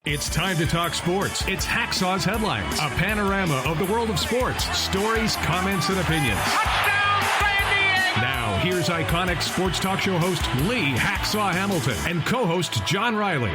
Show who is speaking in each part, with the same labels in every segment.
Speaker 1: It's time to talk sports. It's Hacksaw's Headlines, a panorama of the world of sports, stories, comments, and opinions.
Speaker 2: Touchdown, San Diego!
Speaker 1: Now, here's iconic sports talk show host Lee Hacksaw Hamilton and co-host John Riley.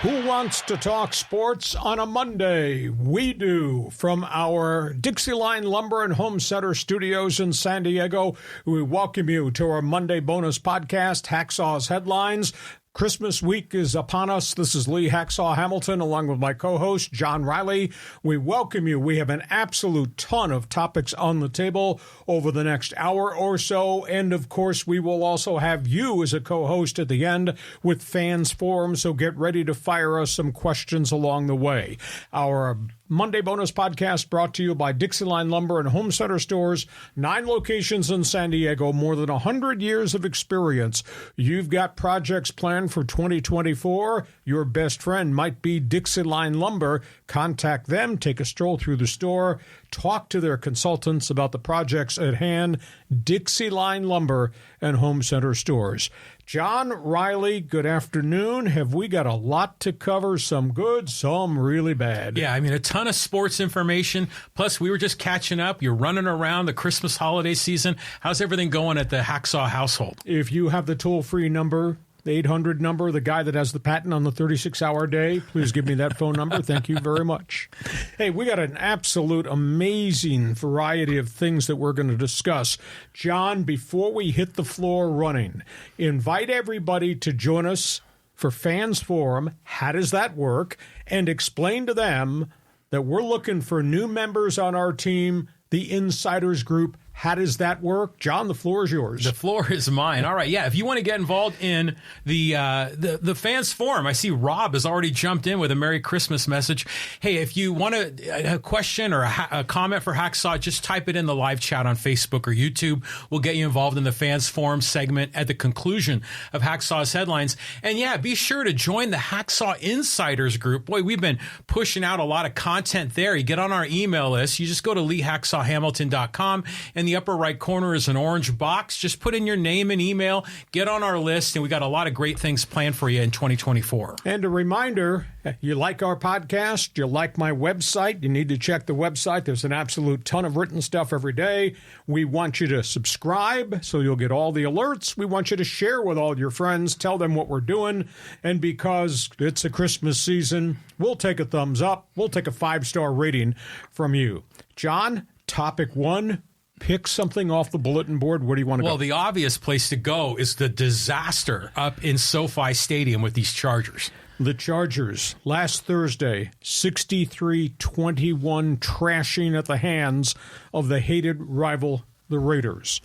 Speaker 3: Who wants to talk sports on a Monday? We do. From our DIXIELINE Lumber and Home Center studios in San Diego, we welcome you to our Monday bonus podcast, Hacksaw's Headlines. Christmas week is upon us. This is Lee Hacksaw Hamilton along with my co-host, John Riley. We welcome you. We have an absolute ton of topics on the table over the next hour or so. And, of course, we will also have you as a co-host at the end with Fans Forum, so get ready to fire us some questions along the way. Our Monday bonus podcast brought to you by DIXIELINE Lumber and Home Center stores, 9 locations in San Diego, more than 100 years of experience. You've got projects planned for 2024. Your best friend might be DIXIELINE Lumber. Contact them, take a stroll through the store, talk to their consultants about the projects at hand. DIXIELINE Lumber and Home Center stores. John Riley, good afternoon. Have we got a lot to cover? Some good, some really bad.
Speaker 4: Yeah, I mean, a ton of sports information. Plus, we were just catching up. You're running around the Christmas holiday season. How's everything going at the Hacksaw household?
Speaker 3: If you have the toll-free number, the 800 number, the guy that has the patent on the 36-hour day, please give me that phone number. Thank you very much. Hey, we got an absolute amazing variety of things that we're going to discuss. John, before we hit the floor running, invite everybody to join us for Fans Forum. How does that work? And explain to them that we're looking for new members on our team, the Insiders Group. How does that work? John, the floor is yours.
Speaker 4: The floor is mine. All right, yeah, if you want to get involved in the Fans Forum, I see Rob has already jumped in with a Merry Christmas message. Hey, if you want a question or a comment for Hacksaw, just type it in the live chat on Facebook or YouTube. We'll get you involved in the Fans Forum segment at the conclusion of Hacksaw's Headlines. And yeah, be sure to join the Hacksaw Insiders Group. Boy, we've been pushing out a lot of content there. You get on our email list. You just go to leehacksawhamilton.com, and in the upper right corner is an orange box. Just put in your name and email, get on our list, and we got a lot of great things planned for you in 2024.
Speaker 3: And a reminder, you like our podcast, you like my website, you need to check the website. There's an absolute ton of written stuff every day. We want you to subscribe so you'll get all the alerts. We want you to share with all your friends, tell them what we're doing. And because it's a Christmas season, we'll take a thumbs up. We'll take a 5-star rating from you. John, topic 1. Pick something off the bulletin board. Where do you want to go?
Speaker 4: Well, the obvious place to go is the disaster up in SoFi Stadium with these Chargers.
Speaker 3: The Chargers, last Thursday, 63-21 trashing at the hands of the hated rival, the Raiders.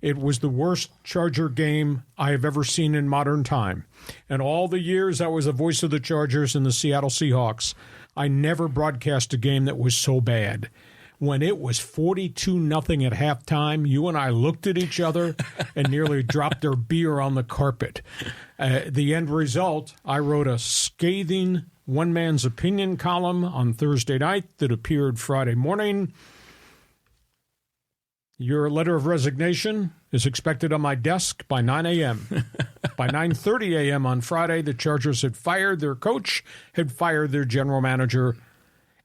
Speaker 3: It was the worst Charger game I have ever seen in modern time. And all the years I was the voice of the Chargers and the Seattle Seahawks, I never broadcast a game that was so bad. When it was 42-0 at halftime, you and I looked at each other and nearly dropped our beer on the carpet. The end result, I wrote a scathing one-man's opinion column on Thursday night that appeared Friday morning. Your letter of resignation is expected on my desk by 9 a.m. By 9:30 a.m. on Friday, the Chargers had fired their coach, had fired their general manager.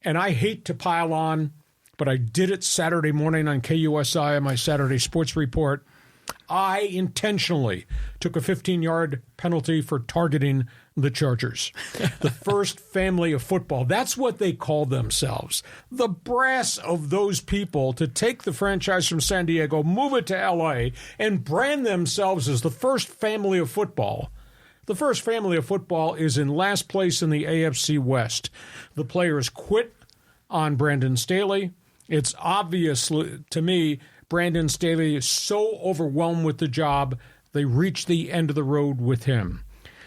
Speaker 3: And I hate to pile on, but I did it Saturday morning on KUSI on my Saturday sports report. I intentionally took a 15-yard penalty for targeting the Chargers. The first family of football. That's what they call themselves. The brass of those people to take the franchise from San Diego, move it to L.A., and brand themselves as the first family of football. The first family of football is in last place in the AFC West. The players quit on Brandon Staley. It's obvious to me Brandon Staley is so overwhelmed with the job, they reach the end of the road with him.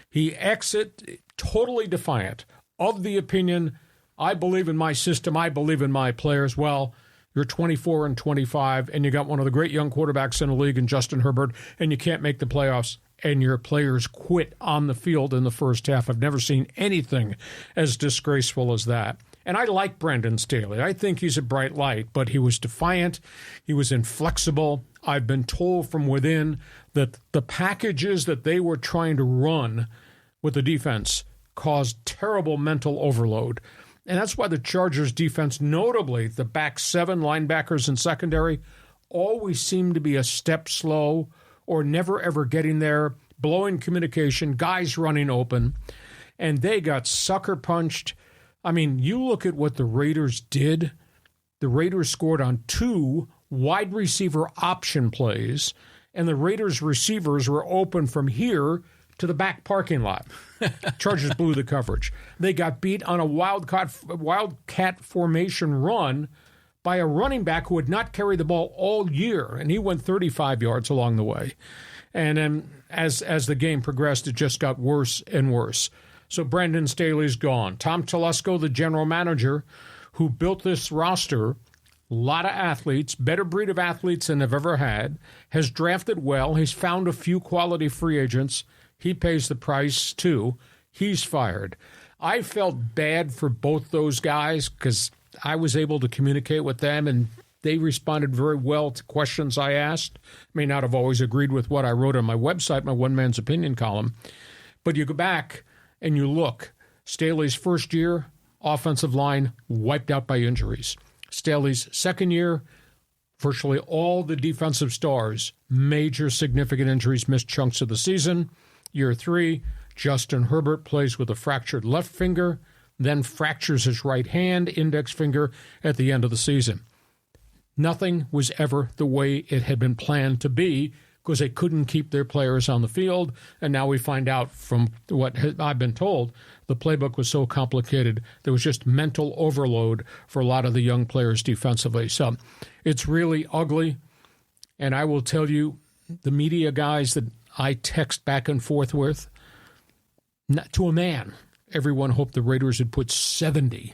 Speaker 3: He exits totally defiant of the opinion, I believe in my system, I believe in my players. Well, you're 24 and 25, and you got one of the great young quarterbacks in the league in Justin Herbert, and you can't make the playoffs, and your players quit on the field in the first half. I've never seen anything as disgraceful as that. And I like Brandon Staley. I think he's a bright light, but he was defiant. He was inflexible. I've been told from within that the packages that they were trying to run with the defense caused terrible mental overload. And that's why the Chargers defense, notably the back seven linebackers and secondary, always seem to be a step slow or never ever getting there, blowing communication, guys running open. And they got sucker punched. I mean, you look at what the Raiders did. The Raiders scored on 2 wide receiver option plays, and the Raiders receivers were open from here to the back parking lot. Chargers blew the coverage. They got beat on a wildcat formation run by a running back who had not carried the ball all year, and he went 35 yards along the way. And then as the game progressed, it just got worse and worse. So Brandon Staley's gone. Tom Telesco, the general manager, who built this roster, a lot of athletes, better breed of athletes than they've ever had, has drafted well. He's found a few quality free agents. He pays the price, too. He's fired. I felt bad for both those guys because I was able to communicate with them, and they responded very well to questions I asked. May not have always agreed with what I wrote on my website, my One Man's Opinion column. But you go back and you look. Staley's first year, offensive line wiped out by injuries. Staley's second year, virtually all the defensive stars, major significant injuries, missed chunks of the season. Year 3, Justin Herbert plays with a fractured left finger, then fractures his right hand, index finger, at the end of the season. Nothing was ever the way it had been planned to be because they couldn't keep their players on the field. And now we find out from what I've been told, the playbook was so complicated, there was just mental overload for a lot of the young players defensively. So it's really ugly. And I will tell you, the media guys that I text back and forth with, not to a man, everyone hoped the Raiders had put 70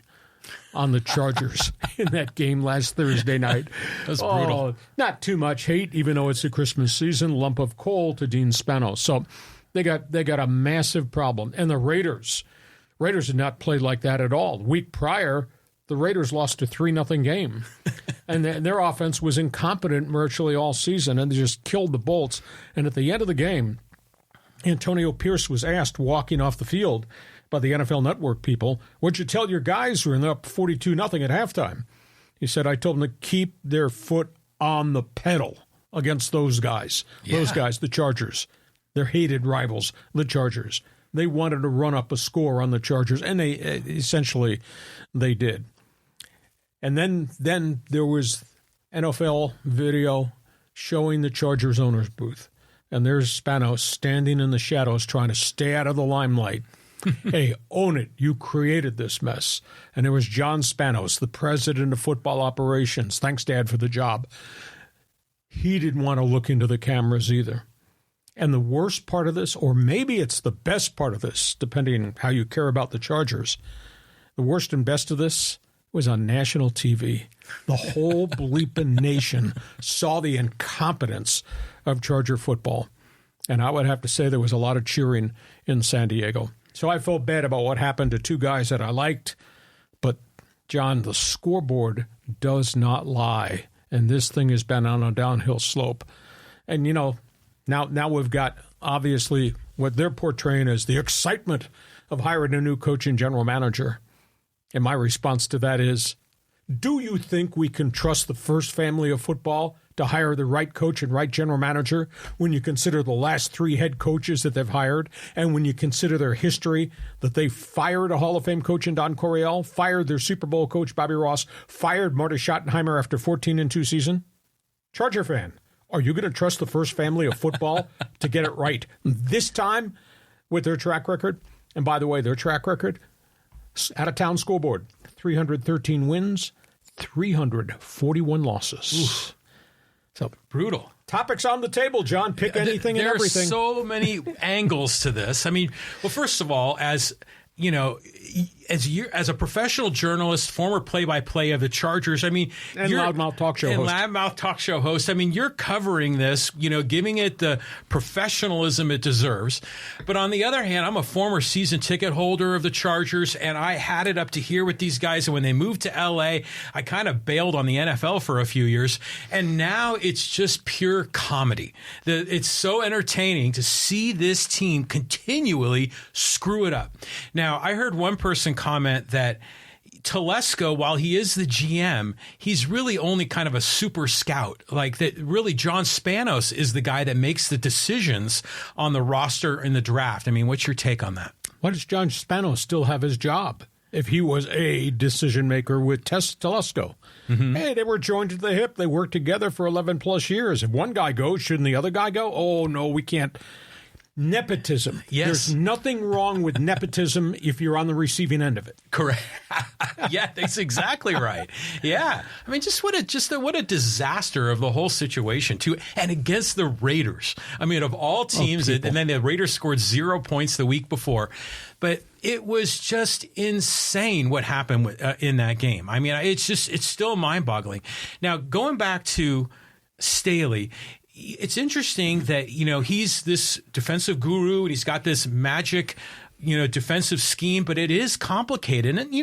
Speaker 3: on the Chargers in that game last Thursday night.
Speaker 4: That's brutal.
Speaker 3: Not too much hate, even though it's the Christmas season. Lump of coal to Dean Spanos. So they got a massive problem. And the Raiders had not played like that at all. The week prior, the Raiders lost a 3-0 game. And their offense was incompetent virtually all season, and they just killed the Bolts. And at the end of the game, Antonio Pierce was asked, walking off the field by the NFL Network people, what'd you tell your guys who were up 42-0 at halftime? He said, I told them to keep their foot on the pedal against those guys. Yeah. Those guys, the Chargers. Their hated rivals, the Chargers. They wanted to run up a score on the Chargers, and they essentially did. And then there was NFL video showing the Chargers owner's booth. And there's Spanos standing in the shadows trying to stay out of the limelight. Hey, own it. You created this mess. And there was John Spanos, the president of football operations. Thanks, Dad, for the job. He didn't want to look into the cameras either. And the worst part of this, or maybe it's the best part of this, depending on how you care about the Chargers, the worst and best of this was on national TV. The whole bleeping nation saw the incompetence of Charger football. And I would have to say there was a lot of cheering in San Diego. So I felt bad about what happened to two guys that I liked. But, John, the scoreboard does not lie. And this thing has been on a downhill slope. And, you know, now we've got, obviously, what they're portraying as the excitement of hiring a new coach and general manager. And my response to that is, do you think we can trust the first family of football to hire the right coach and right general manager when you consider the last 3 head coaches that they've hired, and when you consider their history, that they fired a Hall of Fame coach in Don Coryell, fired their Super Bowl coach Bobby Ross, fired Marty Schottenheimer after 14-2 season? Charger fan, are you going to trust the first family of football to get it right this time with their track record? And by the way, their track record, out-of-town scoreboard, 313 wins, 341 losses. Oof. So
Speaker 4: brutal.
Speaker 3: Topics on the table, John. Pick anything and everything.
Speaker 4: There are so many angles to this. I mean, well, first of all, as you know, as a professional journalist, former play-by-play of the Chargers, I mean,
Speaker 3: and loudmouth talk show host.
Speaker 4: I mean, you're covering this, giving it the professionalism it deserves. But on the other hand, I'm a former season ticket holder of the Chargers, and I had it up to here with these guys. And when they moved to LA, I kind of bailed on the NFL for a few years, and now it's just pure comedy. It's so entertaining to see this team continually screw it up. Now, I heard one person comment that Telesco, while he is the GM, he's really only kind of a super scout. Like that, really, John Spanos is the guy that makes the decisions on the roster in the draft. I mean, what's your take on that?
Speaker 3: Why does John Spanos still have his job if he was a decision maker with Telesco? Mm-hmm. Hey, they were joined at the hip. They worked together for 11 plus years. If one guy goes, shouldn't the other guy go? Oh, no, we can't. Nepotism.
Speaker 4: Yes.
Speaker 3: There's nothing wrong with nepotism if you're on the receiving end of it.
Speaker 4: Correct. Yeah, that's exactly right. Yeah. I mean, what a disaster of the whole situation too, and against the Raiders. I mean, of all teams, and then the Raiders scored 0 points the week before. But it was just insane what happened in that game. I mean, it's still mind-boggling. Now, going back to Staley, it's interesting that, he's this defensive guru and he's got this magic, defensive scheme, but it is complicated. And,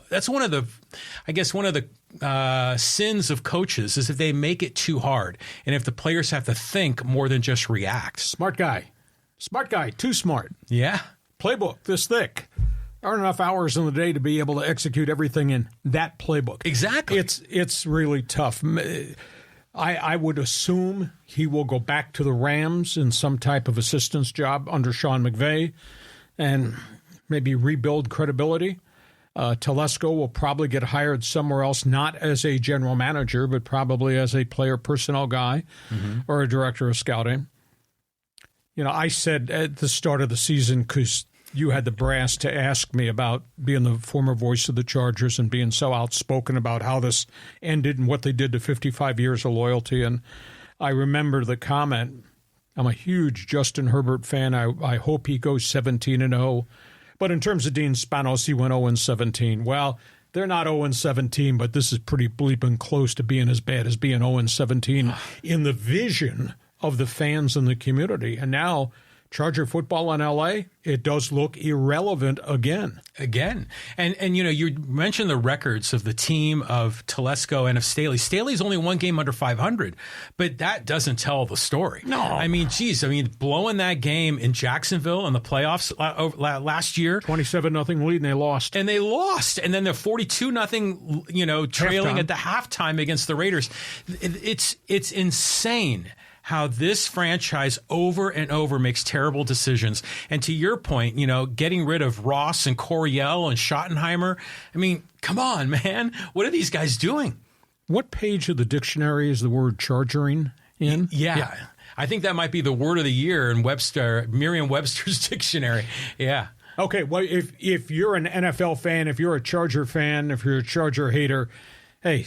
Speaker 4: that's one of the sins of coaches is if they make it too hard and if the players have to think more than just react.
Speaker 3: Smart guy, too smart.
Speaker 4: Yeah.
Speaker 3: Playbook this thick. There aren't enough hours in the day to be able to execute everything in that playbook.
Speaker 4: Exactly.
Speaker 3: It's really tough. I would assume he will go back to the Rams in some type of assistance job under Sean McVay and maybe rebuild credibility. Telesco will probably get hired somewhere else, not as a general manager, but probably as a player personnel guy or a director of scouting. I said at the start of the season, because you had the brass to ask me about being the former voice of the Chargers and being so outspoken about how this ended and what they did to 55 years of loyalty. And I remember the comment, I'm a huge Justin Herbert fan. I hope he goes 17-0. But in terms of Dean Spanos, he went 0-17. Well, they're not 0-17, but this is pretty bleeping close to being as bad as being 0-17 in the vision of the fans and the community. And now Charger football in L.A., it does look irrelevant again. And you mentioned the records of the team of Telesco and of Staley. Staley's only one game under 500, but that doesn't tell the story. No.
Speaker 4: I mean, blowing that game in Jacksonville in the playoffs last year.
Speaker 3: 27-0 lead, and they lost.
Speaker 4: And then they're 42-0, trailing at the halftime against the Raiders. It's insane how this franchise over and over makes terrible decisions. And to your point, getting rid of Ross and Coryell and Schottenheimer, I mean, come on, man. What are these guys doing?
Speaker 3: What page of the dictionary is the word chargering in?
Speaker 4: Yeah. I think that might be the word of the year in Merriam-Webster's dictionary. Yeah.
Speaker 3: Okay, well, if you're an NFL fan, if you're a Charger fan, if you're a Charger hater, hey,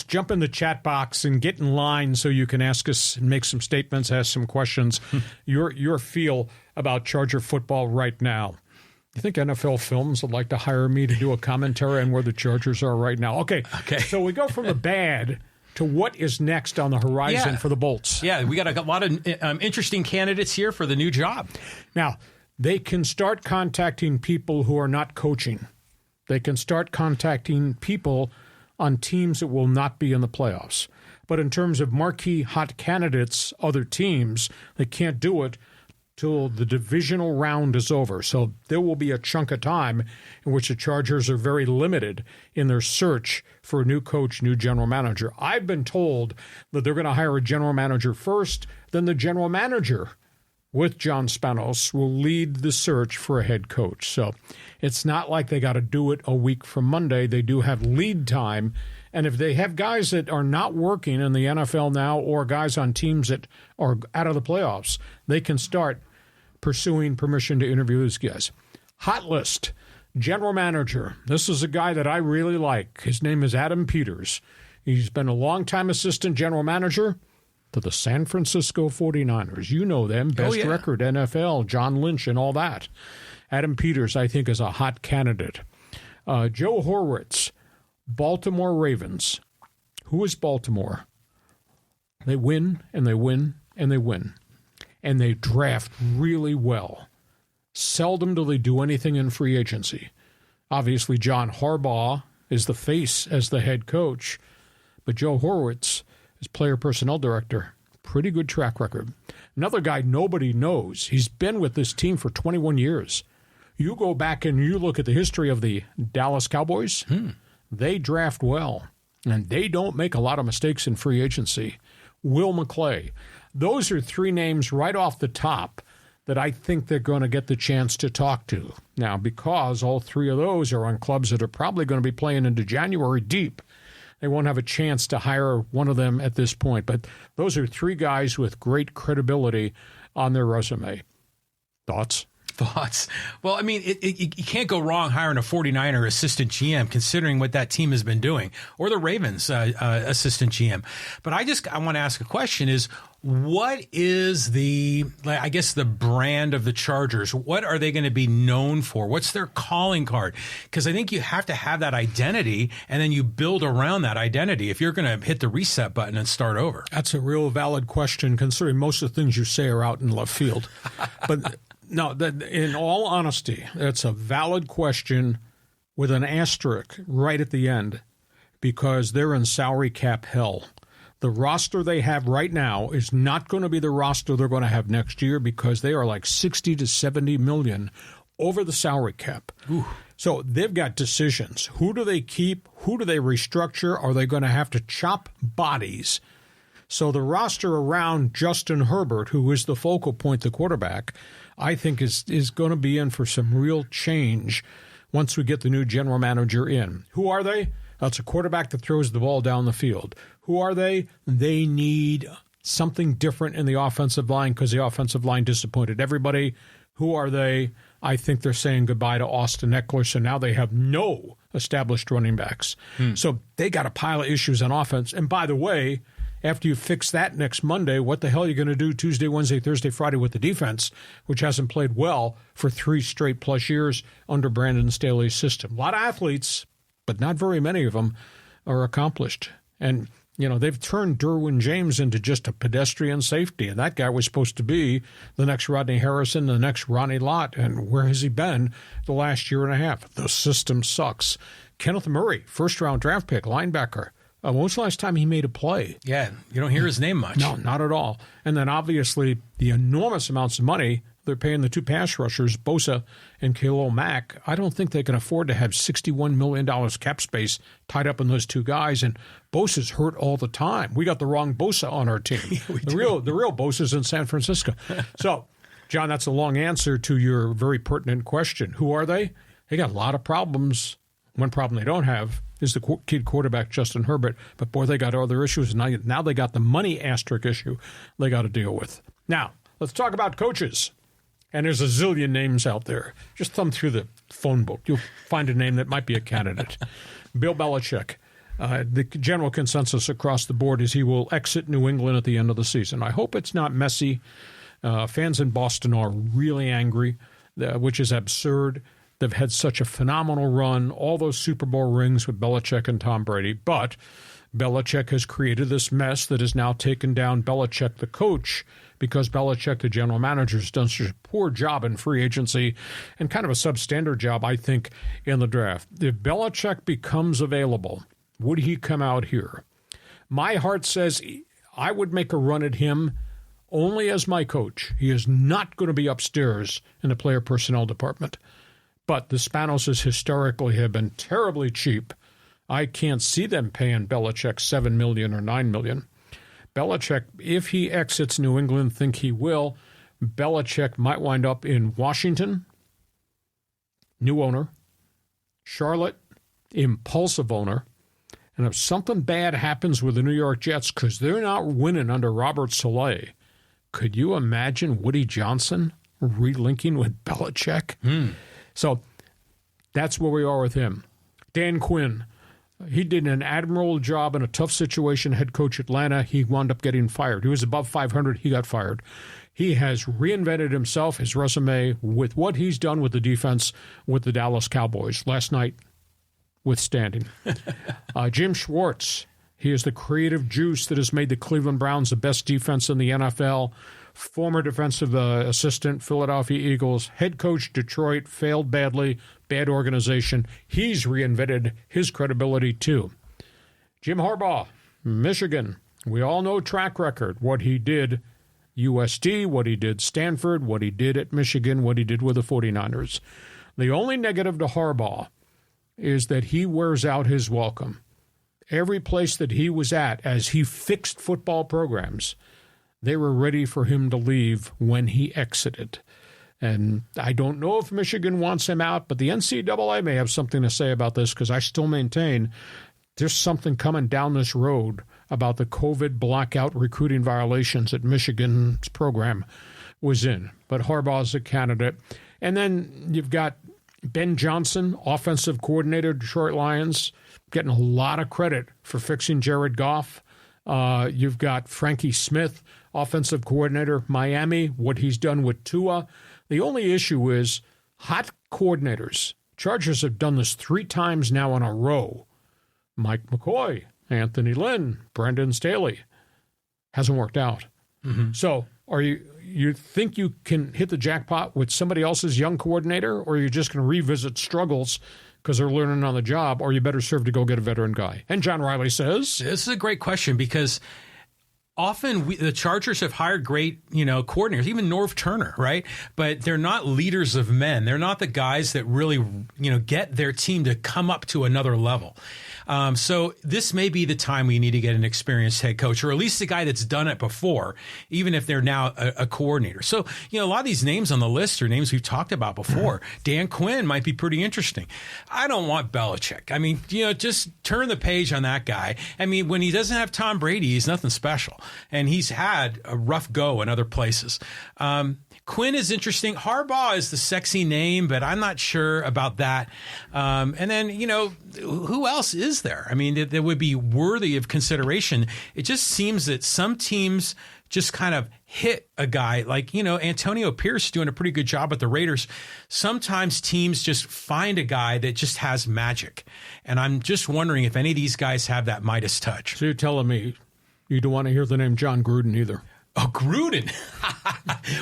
Speaker 3: jump in the chat box and get in line so you can ask us and make some statements, ask some questions, your feel about Charger football right now. You think NFL Films would like to hire me to do a commentary on where the Chargers are right now? Okay. So we go from the bad to what is next on the horizon for the Bolts.
Speaker 4: Yeah, we got a lot of interesting candidates here for the new job.
Speaker 3: Now, they can start contacting people who are not coaching. They can start contacting people on teams that will not be in the playoffs. But in terms of marquee hot candidates, other teams, they can't do it till the divisional round is over. So there will be a chunk of time in which the Chargers are very limited in their search for a new coach, new general manager. I've been told that they're going to hire a general manager first, then the general manager with John Spanos will lead the search for a head coach. So it's not like they got to do it a week from Monday. They do have lead time. And if they have guys that are not working in the NFL now or guys on teams that are out of the playoffs, they can start pursuing permission to interview these guys. Hot list, general manager. This is a guy that I really like. His name is Adam Peters. He's been a longtime assistant general manager to the San Francisco 49ers. You know them, best record, NFL, John Lynch and all that. Adam Peters, I think, is a hot candidate. Joe Horwitz, Baltimore Ravens. Who is Baltimore? They win, and they win, and they win. And they draft really well. Seldom do they do anything in free agency. Obviously, John Harbaugh is the face as the head coach, but Joe Horwitz is player personnel director. Pretty good track record. Another guy nobody knows. He's been with this team for 21 years. You go back and you look at the history of the Dallas Cowboys, they draft well, and they don't make a lot of mistakes in free agency. Will McClay. Those are three names right off the top that I think they're going to get the chance to talk to. Now, because all three of those are on clubs that are probably going to be playing into January deep, they won't have a chance to hire one of them at this point. But those are three guys with great credibility on their resume. Thoughts?
Speaker 4: Well, I mean, you can't go wrong hiring a 49er assistant GM, considering what that team has been doing, or the Ravens assistant GM. But I want to ask a question is, what is the brand of the Chargers? What are they going to be known for? What's their calling card? Because I think you have to have that identity, and then you build around that identity if you're going to hit the reset button and start over.
Speaker 3: That's a real valid question, considering most of the things you say are out in left field. But no, in all honesty, that's a valid question with an asterisk right at the end, because they're in salary cap hell. The roster they have right now is not going to be the roster they're going to have next year, because they are like 60 to 70 million over the salary cap. Ooh. So they've got decisions. Who do they keep? Who do they restructure? Are they going to have to chop bodies? So the roster around Justin Herbert, who is the focal point, the quarterback, I think is going to be in for some real change once we get the new general manager in. Who are they? That's a quarterback that throws the ball down the field. Who are they? They need something different in the offensive line because the offensive line disappointed everybody. Who are they? I think they're saying goodbye to Austin Eckler, so now they have no established running backs. So they got a pile of issues on offense. And by the way, after you fix that next Monday, what the hell are you going to do Tuesday, Wednesday, Thursday, Friday with the defense, which hasn't played well for 3 straight plus years under Brandon Staley's system? A lot of athletes, but not very many of them are accomplished. And, you know, they've turned Derwin James into just a pedestrian safety, and that guy was supposed to be the next Rodney Harrison, the next Ronnie Lott, and where has he been the last year and a half? The system sucks. Kenneth Murray, first-round draft pick, linebacker. When was the last time he made a play?
Speaker 4: Yeah, you don't hear his name much.
Speaker 3: No, not at all. And then obviously the enormous amounts of money they're paying the 2 pass rushers, Bosa and Khalil Mack. I don't think they can afford to have $61 million cap space tied up in those 2 guys. And Bosa's hurt all the time. We got the wrong Bosa on our team.
Speaker 4: Yeah,
Speaker 3: the real Bosa's in San Francisco. So, John, that's a long answer to your very pertinent question. Who are they? They got a lot of problems. One problem they don't have is the kid quarterback, Justin Herbert. But, boy, they got other issues. Now they got the money asterisk issue they got to deal with. Now, let's talk about coaches. And there's a zillion names out there. Just thumb through the phone book. You'll find a name that might be a candidate. Bill Belichick. The general consensus across the board is he will exit New England at the end of the season. I hope it's not messy. Fans in Boston are really angry, which is absurd. They've had such a phenomenal run, all those Super Bowl rings with Belichick and Tom Brady. But Belichick has created this mess that has now taken down Belichick, the coach, because Belichick, the general manager, has done such a poor job in free agency and kind of a substandard job, I think, in the draft. If Belichick becomes available, would he come out here? My heart says I would make a run at him only as my coach. He is not going to be upstairs in the player personnel department. But the Spanoses historically have been terribly cheap. I can't see them paying Belichick $7 million or $9 million. Belichick, if he exits New England, think he will, Belichick might wind up in Washington, new owner, Charlotte, impulsive owner, and if something bad happens with the New York Jets, because they're not winning under Robert Saleh, could you imagine Woody Johnson relinking with Belichick? So that's where we are with him. Dan Quinn. He did an admirable job in a tough situation, head coach Atlanta. He wound up getting fired. He was above 500. He got fired. He has reinvented himself, his resume, with what he's done with the defense with the Dallas Cowboys last night, withstanding. Jim Schwartz, he is the creative juice that has made the Cleveland Browns the best defense in the NFL. Former defensive assistant, Philadelphia Eagles, head coach, Detroit, failed badly, bad organization. He's reinvented his credibility too. Jim Harbaugh, Michigan. We all know track record, what he did USD, what he did Stanford, what he did at Michigan, what he did with the 49ers. The only negative to Harbaugh is that he wears out his welcome. Every place that he was at, as he fixed football programs, they were ready for him to leave when he exited. And I don't know if Michigan wants him out, but the NCAA may have something to say about this, because I still maintain there's something coming down this road about the COVID blackout recruiting violations that Michigan's program was in. But Harbaugh's a candidate. And then you've got Ben Johnson, offensive coordinator, Detroit Lions, getting a lot of credit for fixing Jared Goff. You've got Frankie Smith, offensive coordinator, Miami, what he's done with Tua. The only issue is hot coordinators. Chargers have done this 3 times now in a row. Mike McCoy, Anthony Lynn, Brendan Staley. Hasn't worked out. Mm-hmm. So are you think you can hit the jackpot with somebody else's young coordinator, or are you just going to revisit struggles because they're learning on the job, or you better serve to go get a veteran guy? And John Riley says,
Speaker 4: this is a great question, because often the Chargers have hired great, coordinators, even Norv Turner, right? But they're not leaders of men. They're not the guys that really, get their team to come up to another level. So this may be the time we need to get an experienced head coach, or at least a guy that's done it before, even if they're now a coordinator. So, a lot of these names on the list are names we've talked about before. Dan Quinn might be pretty interesting. I don't want Belichick. I mean, just turn the page on that guy. I mean, when he doesn't have Tom Brady, he's nothing special. And he's had a rough go in other places. Quinn is interesting. Harbaugh is the sexy name, but I'm not sure about that. And then, who else is there? I mean, that would be worthy of consideration. It just seems that some teams just kind of hit a guy like, Antonio Pierce doing a pretty good job at the Raiders. Sometimes teams just find a guy that just has magic. And I'm just wondering if any of these guys have that Midas touch.
Speaker 3: So you're telling me you don't want to hear the name John Gruden either?
Speaker 4: Oh, Gruden.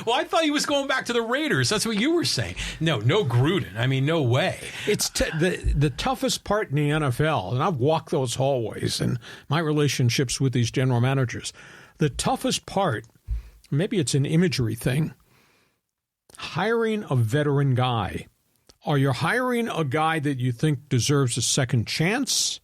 Speaker 4: Well, I thought he was going back to the Raiders. That's what you were saying. No Gruden. I mean, no way.
Speaker 3: It's the toughest part in the NFL, and I've walked those hallways and my relationships with these general managers. The toughest part, maybe it's an imagery thing, hiring a veteran guy. Are you hiring a guy that you think deserves a second chance,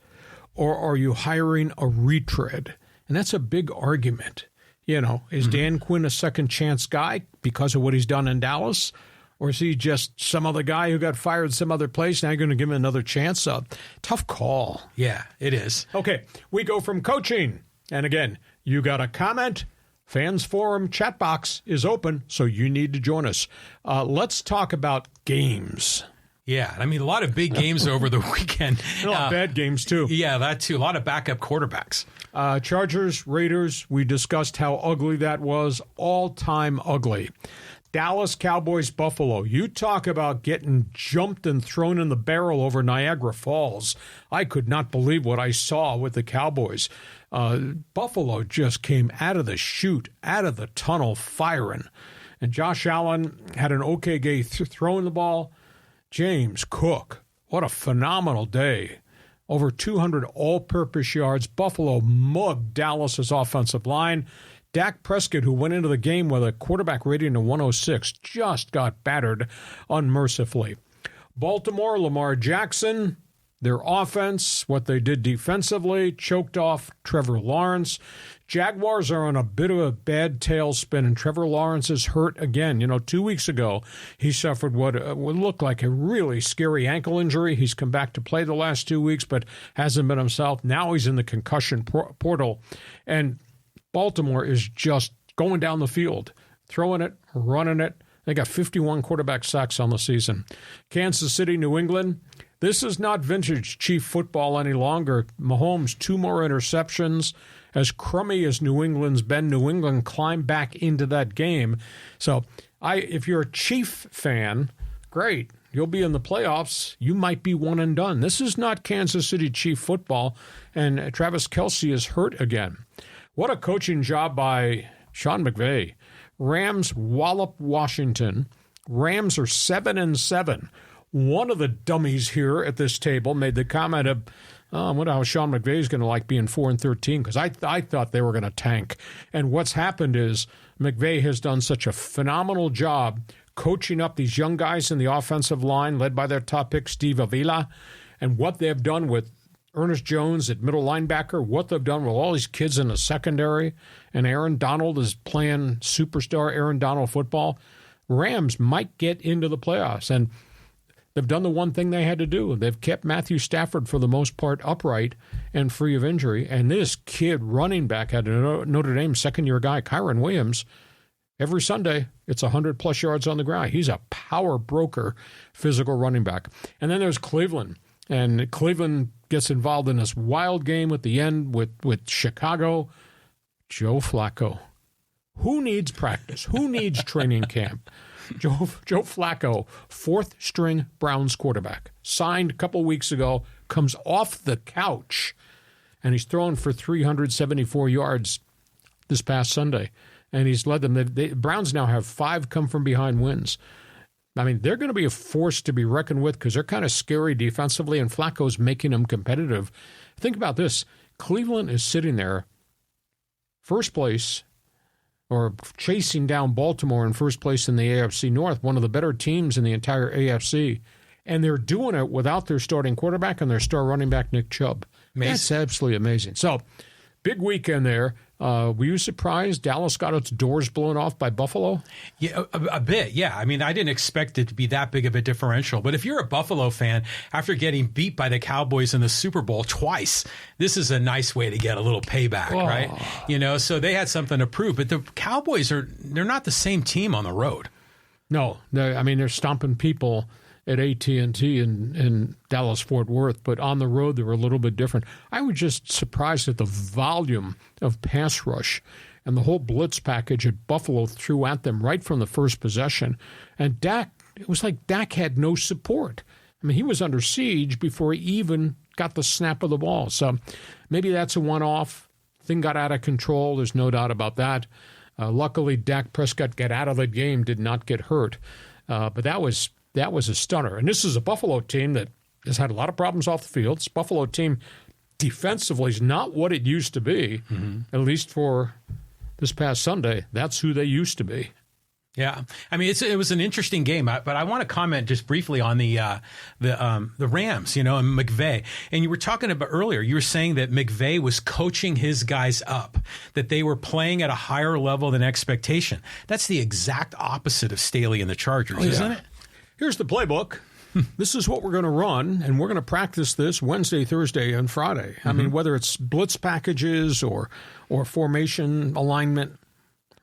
Speaker 3: or are you hiring a retread? And that's a big argument. Is Dan Quinn a second chance guy because of what he's done in Dallas? Or is he just some other guy who got fired some other place? Now you're going to give him another chance? Tough call.
Speaker 4: Yeah, it is.
Speaker 3: Okay, we go from coaching. And again, you got a comment? Fans Forum chat box is open, so you need to join us. Let's talk about games.
Speaker 4: Yeah, I mean, a lot of big games over the weekend.
Speaker 3: A lot of bad games, too.
Speaker 4: Yeah, that too. A lot of backup quarterbacks.
Speaker 3: Chargers, Raiders, we discussed how ugly that was. All-time ugly. Dallas Cowboys, Buffalo. You talk about getting jumped and thrown in the barrel over Niagara Falls. I could not believe what I saw with the Cowboys. Buffalo just came out of the chute, out of the tunnel, firing. And Josh Allen had an okay game throwing the ball. James Cook, what a phenomenal day. Over 200 all-purpose yards. Buffalo mugged Dallas's offensive line. Dak Prescott, who went into the game with a quarterback rating of 106, just got battered unmercifully. Baltimore, Lamar Jackson, their offense, what they did defensively, choked off Trevor Lawrence. Jaguars are on a bit of a bad tailspin, and Trevor Lawrence is hurt again. 2 weeks ago, he suffered what would look like a really scary ankle injury. He's come back to play the last 2 weeks, but hasn't been himself. Now he's in the concussion portal, and Baltimore is just going down the field, throwing it, running it. They got 51 quarterback sacks on the season. Kansas City, New England. This is not vintage Chief football any longer. Mahomes, 2 more interceptions. As crummy as New England's been, New England climbed back into that game. So if you're a Chief fan, great. You'll be in the playoffs. You might be one and done. This is not Kansas City Chief football, and Travis Kelce is hurt again. What a coaching job by Sean McVay. Rams wallop Washington. Rams are 7-7. One of the dummies here at this table made the comment of, I wonder how Sean McVay is going to like being 4-13, because I thought they were going to tank. And what's happened is McVay has done such a phenomenal job coaching up these young guys in the offensive line, led by their top pick, Steve Avila, and what they've done with Ernest Jones at middle linebacker, what they've done with all these kids in the secondary, and Aaron Donald is playing superstar Aaron Donald football. Rams might get into the playoffs, and they've done the one thing they had to do. They've kept Matthew Stafford, for the most part, upright and free of injury. And this kid running back at Notre Dame, second-year guy, Kyron Williams, every Sunday, it's 100-plus yards on the ground. He's a power broker, physical running back. And then there's Cleveland. And Cleveland gets involved in this wild game at the end with Chicago. Joe Flacco. Who needs practice? Who needs training camp? Joe Flacco, 4th-string Browns quarterback, signed a couple weeks ago, comes off the couch, and he's thrown for 374 yards this past Sunday. And he's led them. The Browns now have 5 come-from-behind wins. I mean, they're going to be a force to be reckoned with because they're kind of scary defensively, and Flacco's making them competitive. Think about this. Cleveland is sitting there, first place, or chasing down Baltimore in first place in the AFC North, one of the better teams in the entire AFC. And they're doing it without their starting quarterback and their star running back, Nick Chubb. Amazing. That's absolutely amazing. So, big weekend there. Were you surprised Dallas got its doors blown off by Buffalo?
Speaker 4: Yeah, a bit, yeah. I mean, I didn't expect it to be that big of a differential. But if you're a Buffalo fan, after getting beat by the Cowboys in the Super Bowl twice, this is a nice way to get a little payback, right? You know, so they had something to prove. But the Cowboys they're not the same team on the road.
Speaker 3: No, they're stomping people at AT&T in Dallas-Fort Worth, but on the road they were a little bit different. I was just surprised at the volume of pass rush and the whole blitz package that Buffalo threw at them right from the first possession. And Dak, it was like Dak had no support. I mean, he was under siege before he even got the snap of the ball. So maybe that's a one-off. Thing got out of control. There's no doubt about that. Luckily, Dak Prescott got out of the game, did not get hurt. But that was a stunner. And this is a Buffalo team that has had a lot of problems off the field. This Buffalo team defensively is not what it used to be, at least for this past Sunday. That's who they used to be.
Speaker 4: Yeah, I mean it was an interesting game, but I want to comment just briefly on the Rams, and McVay. And you were talking about earlier. You were saying that McVay was coaching his guys up, that they were playing at a higher level than expectation. That's the exact opposite of Staley and the Chargers, isn't it?
Speaker 3: Here's the playbook. This is what we're going to run, and we're going to practice this Wednesday, Thursday, and Friday. I mean, whether it's blitz packages or formation alignment,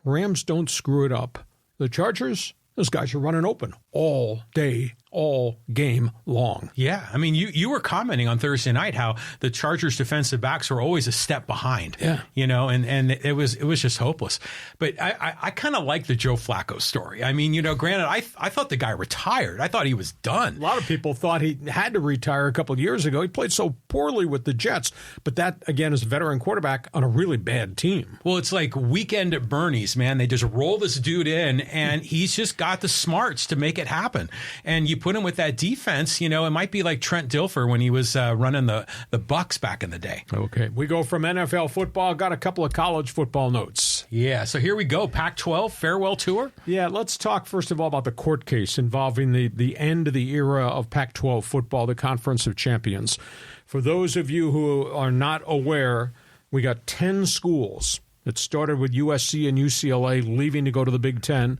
Speaker 3: Rams don't screw it up. The Chargers, those guys are running open all day, all game long.
Speaker 4: Yeah, I mean, you were commenting on Thursday night how the Chargers defensive backs were always a step behind.
Speaker 3: Yeah,
Speaker 4: and it was just hopeless. But I kind of like the Joe Flacco story. I mean, granted, I thought the guy retired. I thought he was done. A
Speaker 3: lot of people thought he had to retire a couple of years ago. He played so poorly with the Jets. But that, again, is a veteran quarterback on a really bad team.
Speaker 4: Well, it's like Weekend at Bernie's, man. They just roll this dude in, and he's just got the smarts to make it happen. And you put him with that defense, it might be like Trent Dilfer when he was running the Bucs back in the day.
Speaker 3: Okay, we go from NFL football, got a couple of college football notes.
Speaker 4: Yeah, so here we go. Pac-12 farewell tour.
Speaker 3: Yeah, let's talk first of all about the court case involving the end of the era of Pac-12 football, the Conference of Champions. For those of you who are not aware, we got 10 schools. It started with USC and UCLA leaving to go to the Big Ten.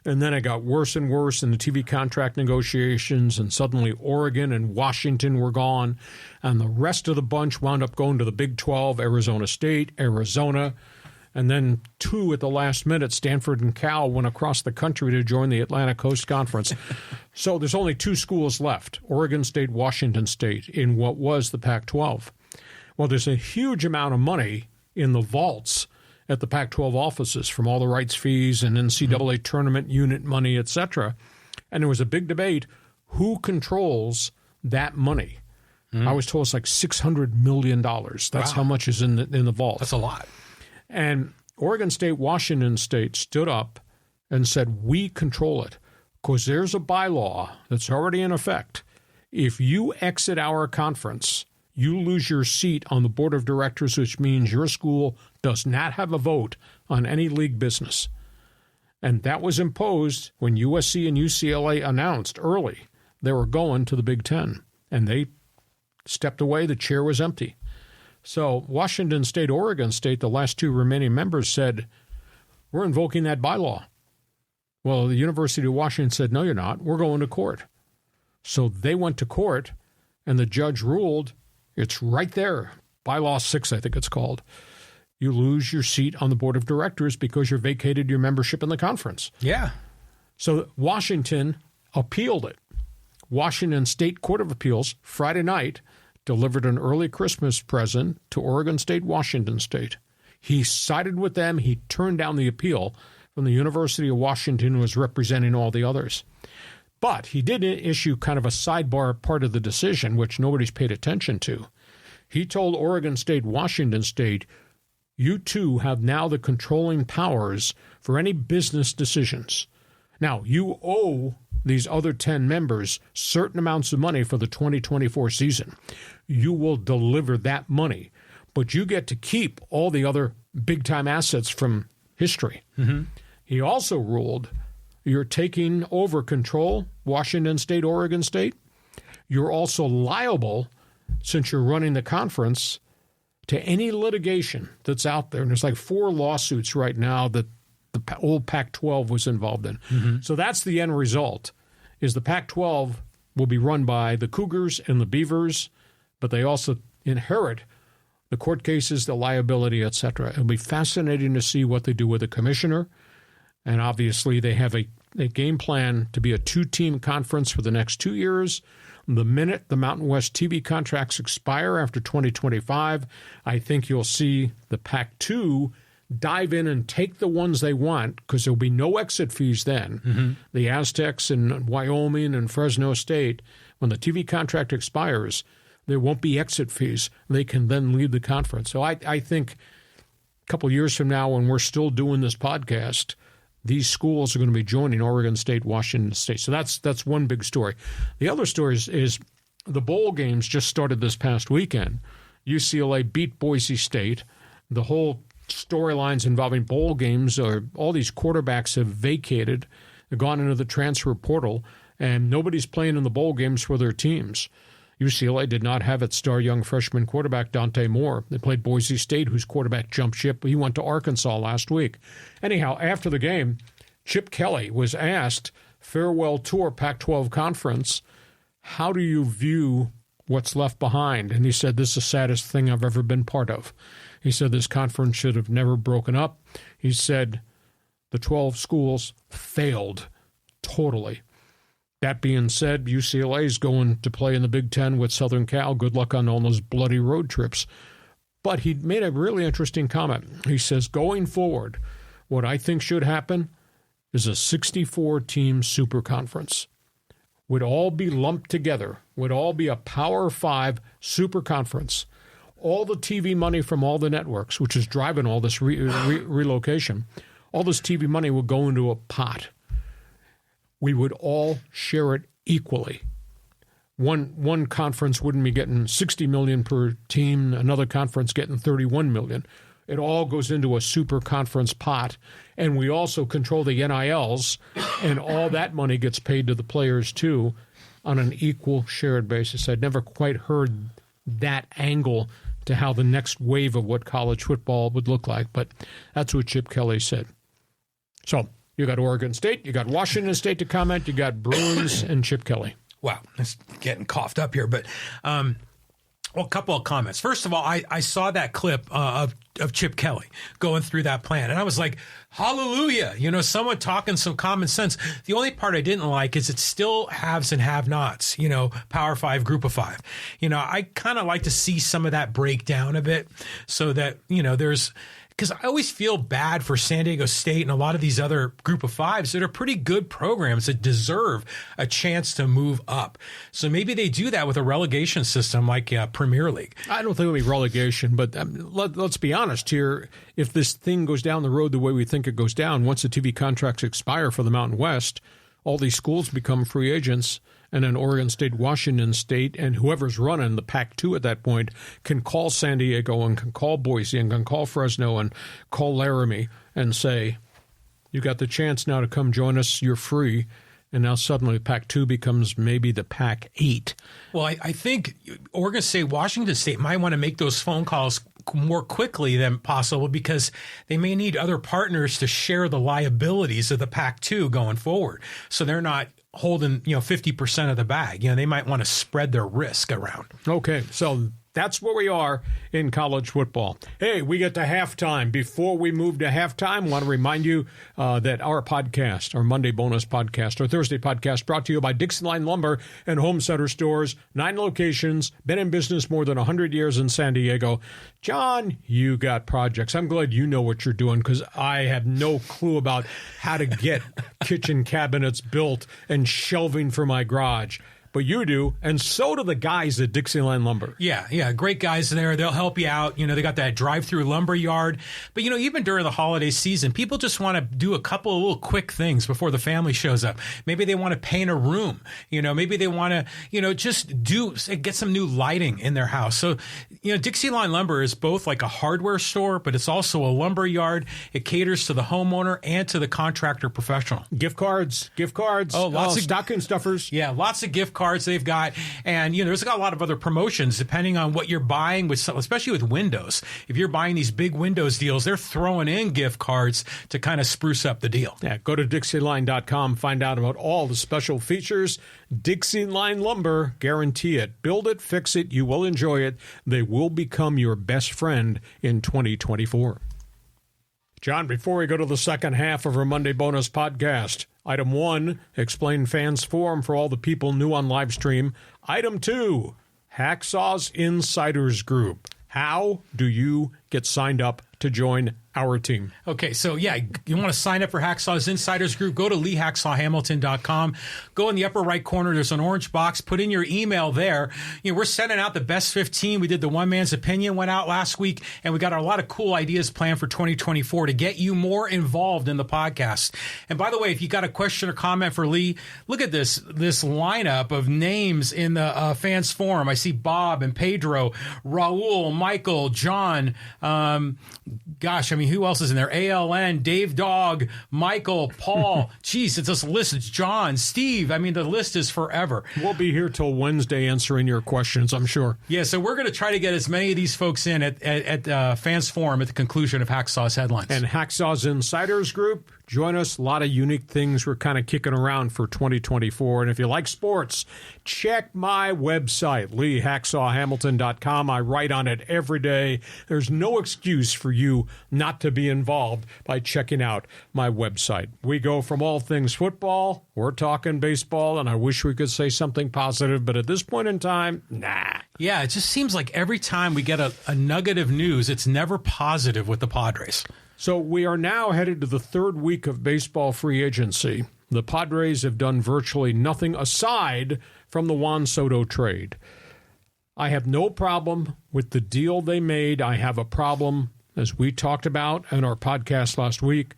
Speaker 3: And then it got worse and worse in the TV contract negotiations, and suddenly Oregon and Washington were gone. And the rest of the bunch wound up going to the Big 12, Arizona State, Arizona, And then 2 at the last minute, Stanford and Cal went across the country to join the Atlantic Coast Conference. So there's only 2 schools left, Oregon State, Washington State, in what was the Pac-12. Well, there's a huge amount of money in the vaults at the Pac-12 offices from all the rights fees and NCAA tournament unit money, et cetera. And there was a big debate, who controls that money? I was told it's like $600 million. That's how much is in the vault.
Speaker 4: That's a lot.
Speaker 3: And Oregon State, Washington State stood up and said, we control it because there's a bylaw that's already in effect. If you exit our conference, you lose your seat on the board of directors, which means your school does not have a vote on any league business. And that was imposed when USC and UCLA announced early they were going to the Big Ten. And they stepped away. The chair was empty. So Washington State, Oregon State, the last 2 remaining members said, we're invoking that bylaw. Well, the University of Washington said, no, you're not. We're going to court. So they went to court, and the judge ruled, it's right there. Bylaw 6, I think it's called. You lose your seat on the board of directors because you vacated your membership in the conference.
Speaker 4: Yeah.
Speaker 3: So Washington appealed it. Washington State Court of Appeals, Friday night, delivered an early Christmas present to Oregon State, Washington State. He sided with them. He turned down the appeal from the University of Washington, who was representing all the others. But he did issue kind of a sidebar part of the decision, which nobody's paid attention to. He told Oregon State, Washington State, you two have now the controlling powers for any business decisions. Now, you owe these other 10 members certain amounts of money for the 2024 season. You will deliver that money, but you get to keep all the other big-time assets from history. Mm-hmm. He also ruled you're taking over control, Washington State, Oregon State. You're also liable, since you're running the conference, to any litigation that's out there. And there's like 4 lawsuits right now that the old Pac-12 was involved in. Mm-hmm. So that's the end result, is the Pac-12 will be run by the Cougars and the Beavers, but they also inherit the court cases, the liability, et cetera. It'll be fascinating to see what they do with the commissioner. And obviously they have a game plan to be a 2-team conference for the next 2 years. The minute the Mountain West TV contracts expire after 2025, I think you'll see the Pac-2 dive in and take the ones they want, because there'll be no exit fees then. Mm-hmm. The Aztecs and Wyoming and Fresno State, when the TV contract expires, there won't be exit fees. They can then leave the conference. So I think a couple of years from now, when we're still doing this podcast, these schools are going to be joining Oregon State, Washington State. So that's one big story. The other story is the bowl games just started this past weekend. UCLA beat Boise State. The whole storylines involving bowl games are all these quarterbacks have vacated, have gone into the transfer portal, and nobody's playing in the bowl games for their teams. UCLA did not have its star young freshman quarterback, Dante Moore. They played Boise State, whose quarterback jumped ship. He went to Arkansas last week. Anyhow, after the game, Chip Kelly was asked, farewell tour Pac-12 conference, how do you view what's left behind? And he said, this is the saddest thing I've ever been part of. He said this conference should have never broken up. He said the 12 schools failed totally. That being said, UCLA is going to play in the Big Ten with Southern Cal. Good luck on all those bloody road trips. But he made a really interesting comment. He says, going forward, what I think should happen is a 64-team super conference. Would all be lumped together, would all be a Power 5 super conference. All the TV money from all the networks, which is driving all this relocation, all this TV money would go into a pot. We would all share it equally. One conference wouldn't be getting $60 million per team, another conference getting $31 million. It all goes into a super conference pot, and we also control the NILs, and all that money gets paid to the players too on an equal shared basis. I'd never quite heard that angle to how the next wave of what college football would look like, but that's what Chip Kelly said. So you got Oregon State, you got Washington State to comment, you got Bruins and Chip Kelly.
Speaker 4: Wow, it's getting coughed up here, but Well, a couple of comments. First of all, I saw that clip of Chip Kelly going through that plan, and I was like, hallelujah, someone talking some common sense. The only part I didn't like is it still haves and have-nots, Power 5, Group of 5. I kind of like to see some of that break down a bit so that, there's... Because I always feel bad for San Diego State and a lot of these other Group of 5s that are pretty good programs that deserve a chance to move up. So maybe they do that with a relegation system like Premier League.
Speaker 3: I don't think it'll be relegation, but let's be honest here. If this thing goes down the road the way we think it goes down, once the TV contracts expire for the Mountain West, all these schools become free agents. And then Oregon State, Washington State, and whoever's running the Pac-2 at that point can call San Diego and can call Boise and can call Fresno and call Laramie and say, you got the chance now to come join us. You're free. And now suddenly Pac-2 becomes maybe the Pac-8.
Speaker 4: Well, I think Oregon State, Washington State might want to make those phone calls more quickly than possible because they may need other partners to share the liabilities of the Pac-2 going forward. So they're not holding, 50% of the bag. They might want to spread their risk around.
Speaker 3: Okay, so that's where we are in college football. Hey, we get to halftime. Before we move to halftime, I want to remind you that our podcast, our Monday bonus podcast, our Thursday podcast, brought to you by DIXIELINE Lumber and Home Center Stores, 9 locations, been in business more than 100 years in San Diego. John, you got projects. I'm glad you know what you're doing because I have no clue about how to get kitchen cabinets built and shelving for my garage. But you do, and so do the guys at DIXIELINE Lumber.
Speaker 4: Yeah, great guys there. They'll help you out. They got that drive-through lumber yard. But, even during the holiday season, people just want to do a couple of little quick things before the family shows up. Maybe they want to paint a room. Maybe they want to, just get some new lighting in their house. So, DIXIELINE Lumber is both like a hardware store, but it's also a lumber yard. It caters to the homeowner and to the contractor professional.
Speaker 3: Gift cards.
Speaker 4: Oh, lots of
Speaker 3: stocking stuffers.
Speaker 4: Yeah, lots of gift cards they've got, and there's got a lot of other promotions depending on what you're buying, especially with windows. If you're buying these big Windows deals, they're throwing in gift cards to kind of spruce up the deal.
Speaker 3: Yeah, go to DIXIELINE.com, find out about all the special features. DIXIELINE Lumber, guarantee it. Build it, fix it, you will enjoy it. They will become your best friend in 2024. John, before we go to the second half of our Monday bonus podcast, Item 1, explain fans forum for all the people new on live stream. Item 2, Hacksaw's Insiders Group. How do you get signed up to join our team?
Speaker 4: Okay, so you want to sign up for Hacksaw's Insiders Group, go to leehacksawhamilton.com. Go in the upper right corner, there's an orange box. Put in your email there. We're sending out the best 15. We did the One Man's Opinion, went out last week, and we got a lot of cool ideas planned for 2024 to get you more involved in the podcast. And by the way, if you got a question or comment for Lee, look at this lineup of names in the fans forum. I see Bob and Pedro, Raul, Michael, John, who else is in there? ALN, Dave Dog, Michael, Paul. Jeez, it's this list. It's John, Steve. The list is forever.
Speaker 3: We'll be here till Wednesday answering your questions, I'm sure.
Speaker 4: Yeah, so we're going to try to get as many of these folks in at Fans Forum at the conclusion of Hacksaw's headlines.
Speaker 3: And Hacksaw's Insiders Group, join us. A lot of unique things we're kind of kicking around for 2024. And if you like sports, check my website, leehacksawhamilton.com. I write on it every day. There's no excuse for you not to be involved by checking out my website. We go from all things football, we're talking baseball, and I wish we could say something positive, but at this point in time, nah.
Speaker 4: Yeah, it just seems like every time we get a nugget of news, it's never positive with the Padres.
Speaker 3: So we are now headed to the third week of baseball free agency. The Padres have done virtually nothing aside from the Juan Soto trade. I have no problem with the deal they made. I have a problem, as we talked about in our podcast last week.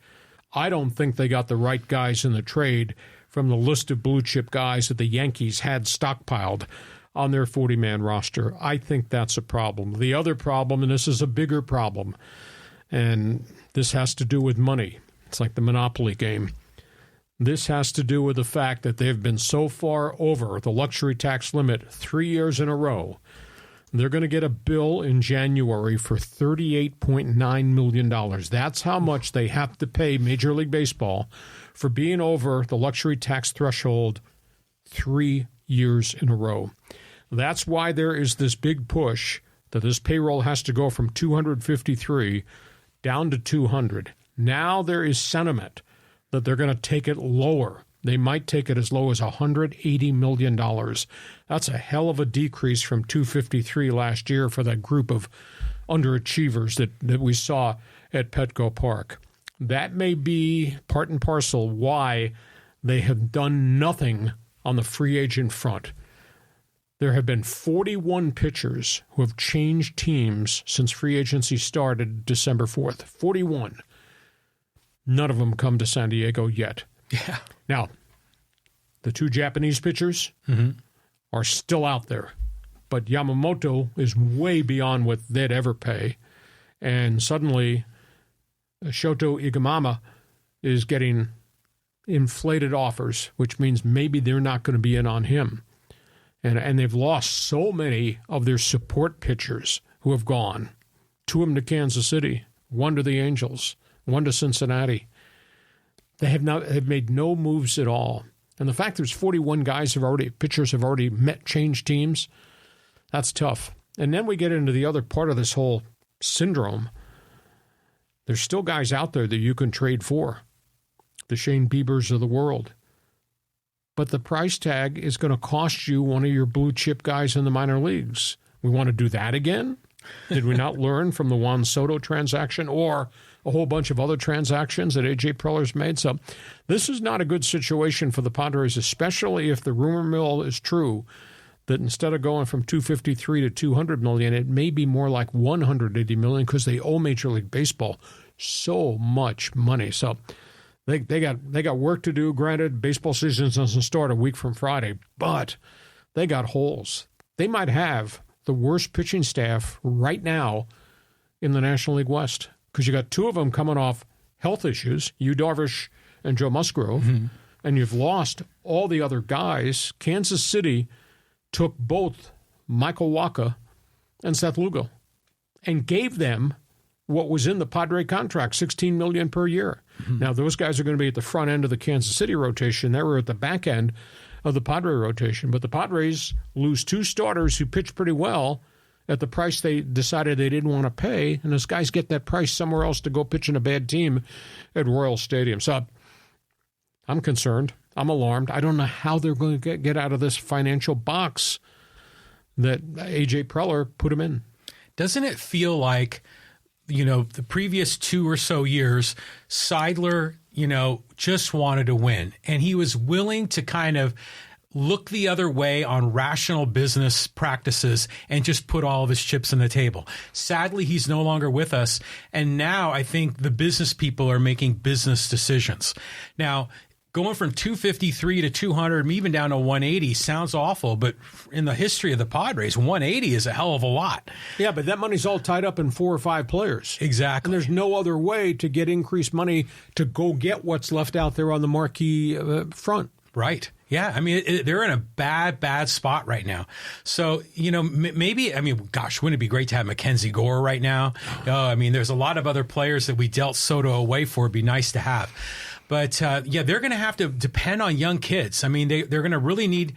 Speaker 3: I don't think they got the right guys in the trade from the list of blue chip guys that the Yankees had stockpiled on their 40-man roster. I think that's a problem. The other problem, and this is a bigger problem, and this has to do with money. It's like the Monopoly game. This has to do with the fact that they've been so far over the luxury tax limit 3 years in a row. They're going to get a bill in January for $38.9 million. That's how much they have to pay Major League Baseball for being over the luxury tax threshold 3 years in a row. That's why there is this big push that this payroll has to go from 253 down to 200. Now there is sentiment that they're going to take it lower. They might take it as low as $180 million. That's a hell of a decrease from 253 last year for that group of underachievers that we saw at Petco Park. That may be part and parcel why they have done nothing on the free agent front. There have been 41 pitchers who have changed teams since free agency started December 4th. 41. None of them come to San Diego yet.
Speaker 4: Yeah.
Speaker 3: Now, the 2 Japanese pitchers are still out there, but Yamamoto is way beyond what they'd ever pay. And suddenly, Shoto Igamama is getting inflated offers, which means maybe they're not going to be in on him. And they've lost so many of their support pitchers who have gone. 2 of them to Kansas City, 1 to the Angels, 1 to Cincinnati. They have made no moves at all. And the fact there's 41 pitchers have already changed teams, that's tough. And then we get into the other part of this whole syndrome. There's still guys out there that you can trade for, the Shane Biebers of the world. But the price tag is going to cost you one of your blue chip guys in the minor leagues. We want to do that again? Did we not learn from the Juan Soto transaction or a whole bunch of other transactions that A.J. Preller's made? So this is not a good situation for the Padres, especially if the rumor mill is true that instead of going from 253 to 200 million, it may be more like 180 million because they owe Major League Baseball so much money. So they got work to do. Granted, baseball season doesn't start a week from Friday, but they got holes. They might have the worst pitching staff right now in the National League West because you got 2 of them coming off health issues, Yu Darvish and Joe Musgrove, and you've lost all the other guys. Kansas City took both Michael Wacha and Seth Lugo and gave them what was in the Padre contract, $16 million per year. Now, those guys are going to be at the front end of the Kansas City rotation. They were at the back end of the Padre rotation. But the Padres lose 2 starters who pitch pretty well at the price they decided they didn't want to pay, and those guys get that price somewhere else to go pitch in a bad team at Royal Stadium. So I'm concerned. I'm alarmed. I don't know how they're going to get out of this financial box that A.J. Preller put them in.
Speaker 4: Doesn't it feel like, the previous 2 or so years, Seidler, just wanted to win, and he was willing to kind of look the other way on rational business practices and just put all of his chips on the table. Sadly, he's no longer with us, and now I think the business people are making business decisions. Now, going from 253 to 200, even down to 180 sounds awful, but in the history of the Padres, 180 is a hell of a lot.
Speaker 3: Yeah, but that money's all tied up in 4 or 5 players.
Speaker 4: Exactly.
Speaker 3: And there's no other way to get increased money to go get what's left out there on the marquee front.
Speaker 4: Right. Yeah, I mean, they're in a bad spot right now. So, maybe, gosh, wouldn't it be great to have Mackenzie Gore right now? There's a lot of other players that we dealt Soto away for. It'd be nice to have. But, they're going to have to depend on young kids. They're going to really need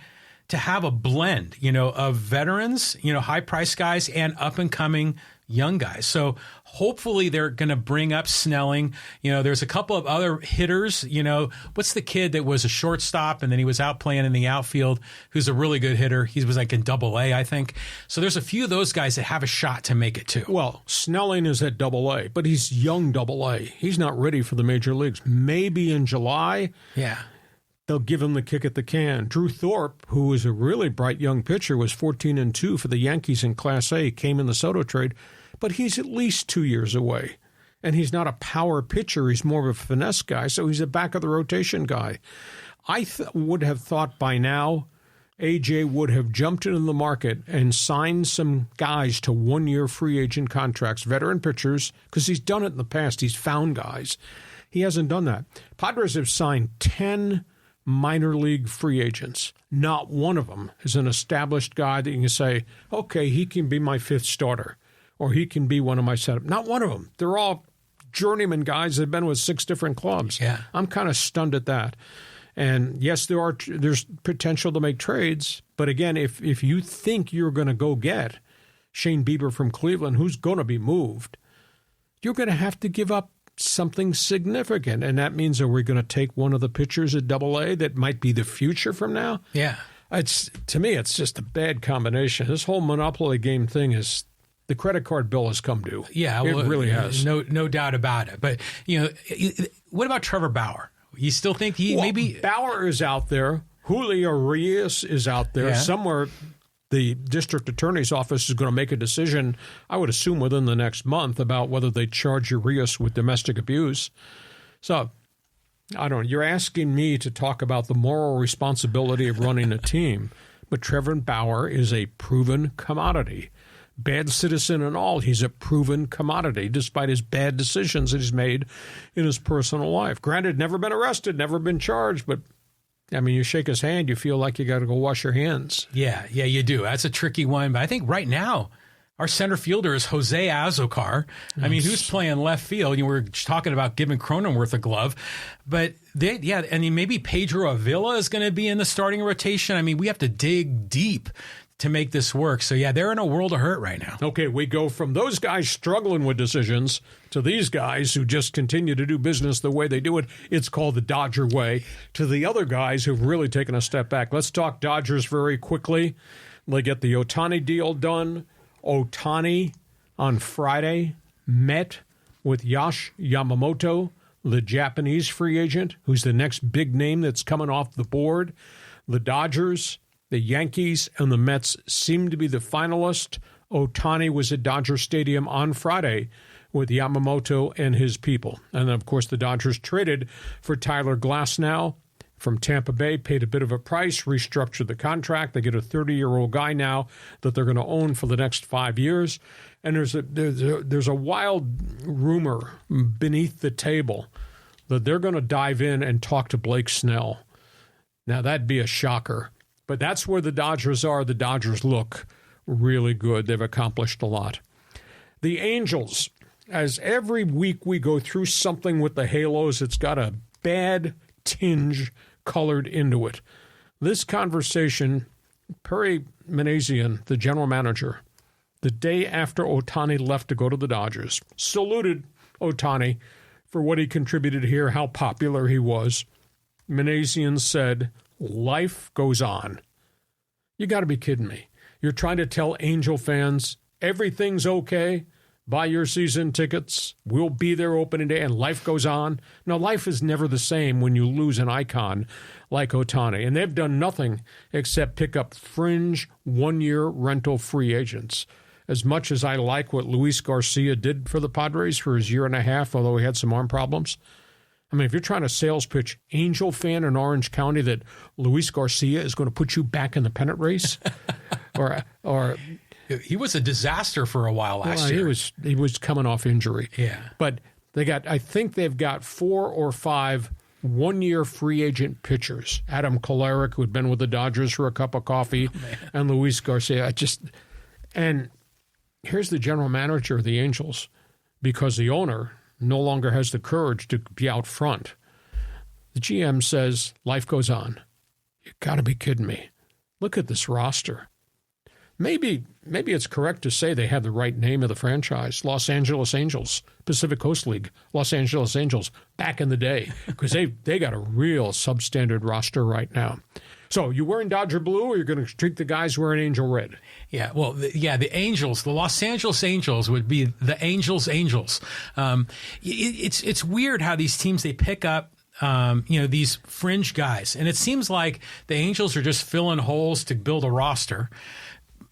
Speaker 4: to have a blend, of veterans, high-priced guys and up-and-coming young guys. So hopefully they're going to bring up Snelling. There's a couple of other hitters. What's the kid that was a shortstop and then he was out playing in the outfield who's a really good hitter? He was like in Double-A, I think. So there's a few of those guys that have a shot to make it too.
Speaker 3: Well, Snelling is at Double-A, but he's young Double-A. He's not ready for the major leagues. Maybe in July.
Speaker 4: Yeah.
Speaker 3: They'll give him the kick at the can. Drew Thorpe, who was a really bright young pitcher, was 14-2 for the Yankees in Class A, came in the Soto trade, but he's at least 2 years away. And he's not a power pitcher. He's more of a finesse guy, so he's a back-of-the-rotation guy. I would have thought by now A.J. would have jumped into the market and signed some guys to one-year free agent contracts, veteran pitchers, because he's done it in the past. He's found guys. He hasn't done that. Padres have signed 10 minor league free agents. Not one of them is an established guy that you can say, okay, he can be my 5th starter, or he can be one of my setup. Not one of them. They're all journeyman guys that have been with 6 different clubs.
Speaker 4: Yeah.
Speaker 3: I'm kind of stunned at that. And yes, there's potential to make trades. But again, if you think you're going to go get Shane Bieber from Cleveland, who's going to be moved, you're going to have to give up something significant. And that means, are we going to take one of the pitchers at AA that might be the future from now?
Speaker 4: Yeah.
Speaker 3: To me, it's just a bad combination. This whole monopoly game thing is, the credit card bill has come due.
Speaker 4: Yeah,
Speaker 3: it really has.
Speaker 4: No doubt about it. But, what about Trevor Bauer? You still think maybe
Speaker 3: Bauer is out there. Julio Reyes is out there.
Speaker 4: Yeah.
Speaker 3: Somewhere the district attorney's office is going to make a decision, I would assume within the next month, about whether they charge Urias with domestic abuse. So, I don't know. You're asking me to talk about the moral responsibility of running a team, but Trevor Bauer is a proven commodity. Bad citizen and all, he's a proven commodity, despite his bad decisions that he's made in his personal life. Granted, never been arrested, never been charged, but I mean, you shake his hand, you feel like you got to go wash your hands.
Speaker 4: Yeah, you do. That's a tricky one. But I think right now, our center fielder is Jose Azocar. I mean, who's playing left field? We're talking about giving Cronenworth a glove. But maybe Pedro Avila is going to be in the starting rotation. I mean, we have to dig deep to make this work. So, they're in a world of hurt right now.
Speaker 3: Okay, we go from those guys struggling with decisions to these guys who just continue to do business the way they do it. It's called the Dodger way. To the other guys who've really taken a step back. Let's talk Dodgers very quickly. They get the Ohtani deal done. Ohtani on Friday met with Yosh Yamamoto, the Japanese free agent, who's the next big name that's coming off the board. The Dodgers, the Yankees, and the Mets seem to be the finalists. Ohtani was at Dodger Stadium on Friday with Yamamoto and his people. And, of course, the Dodgers traded for Tyler Glasnow from Tampa Bay, paid a bit of a price, restructured the contract. They get a 30-year-old guy now that they're going to own for the next 5 years. And there's a wild rumor beneath the table that they're going to dive in and talk to Blake Snell. Now, that'd be a shocker. But that's where the Dodgers are. The Dodgers look really good. They've accomplished a lot. The Angels, as every week we go through something with the Halos, it's got a bad tinge colored into it. This conversation, Perry Minasian, the general manager, the day after Ohtani left to go to the Dodgers, saluted Ohtani for what he contributed here, how popular he was. Minasian said, "Life goes on." You got to be kidding me. You're trying to tell Angel fans everything's okay, buy your season tickets, we'll be there opening day, and life goes on. Now, life is never the same when you lose an icon like Ohtani, and they've done nothing except pick up fringe one-year rental free agents. As much as I like what Luis Garcia did for the Padres for his year and a half, although he had some arm problems, I mean, if you're trying to sales pitch Angel fan in Orange County that Luis Garcia is going to put you back in the pennant race, or
Speaker 4: he was a disaster for a while last year.
Speaker 3: He was coming off injury.
Speaker 4: Yeah,
Speaker 3: but I think they've got 4 or 5 one-year free agent pitchers. Adam Kolarek, who had been with the Dodgers for a cup of coffee, and Luis Garcia. And here's the general manager of the Angels, because the owner no longer has the courage to be out front. The GM says, life goes on. You got to be kidding me. Look at this roster. Maybe it's correct to say they have the right name of the franchise, Los Angeles Angels, Pacific Coast League, Los Angeles Angels, back in the day, because they got a real substandard roster right now. So you wearing Dodger blue, or you're going to treat the guys wearing Angel red?
Speaker 4: Yeah, well, the Angels, the Los Angeles Angels would be the Angels. It's weird how these teams, they pick up these fringe guys, and it seems like the Angels are just filling holes to build a roster.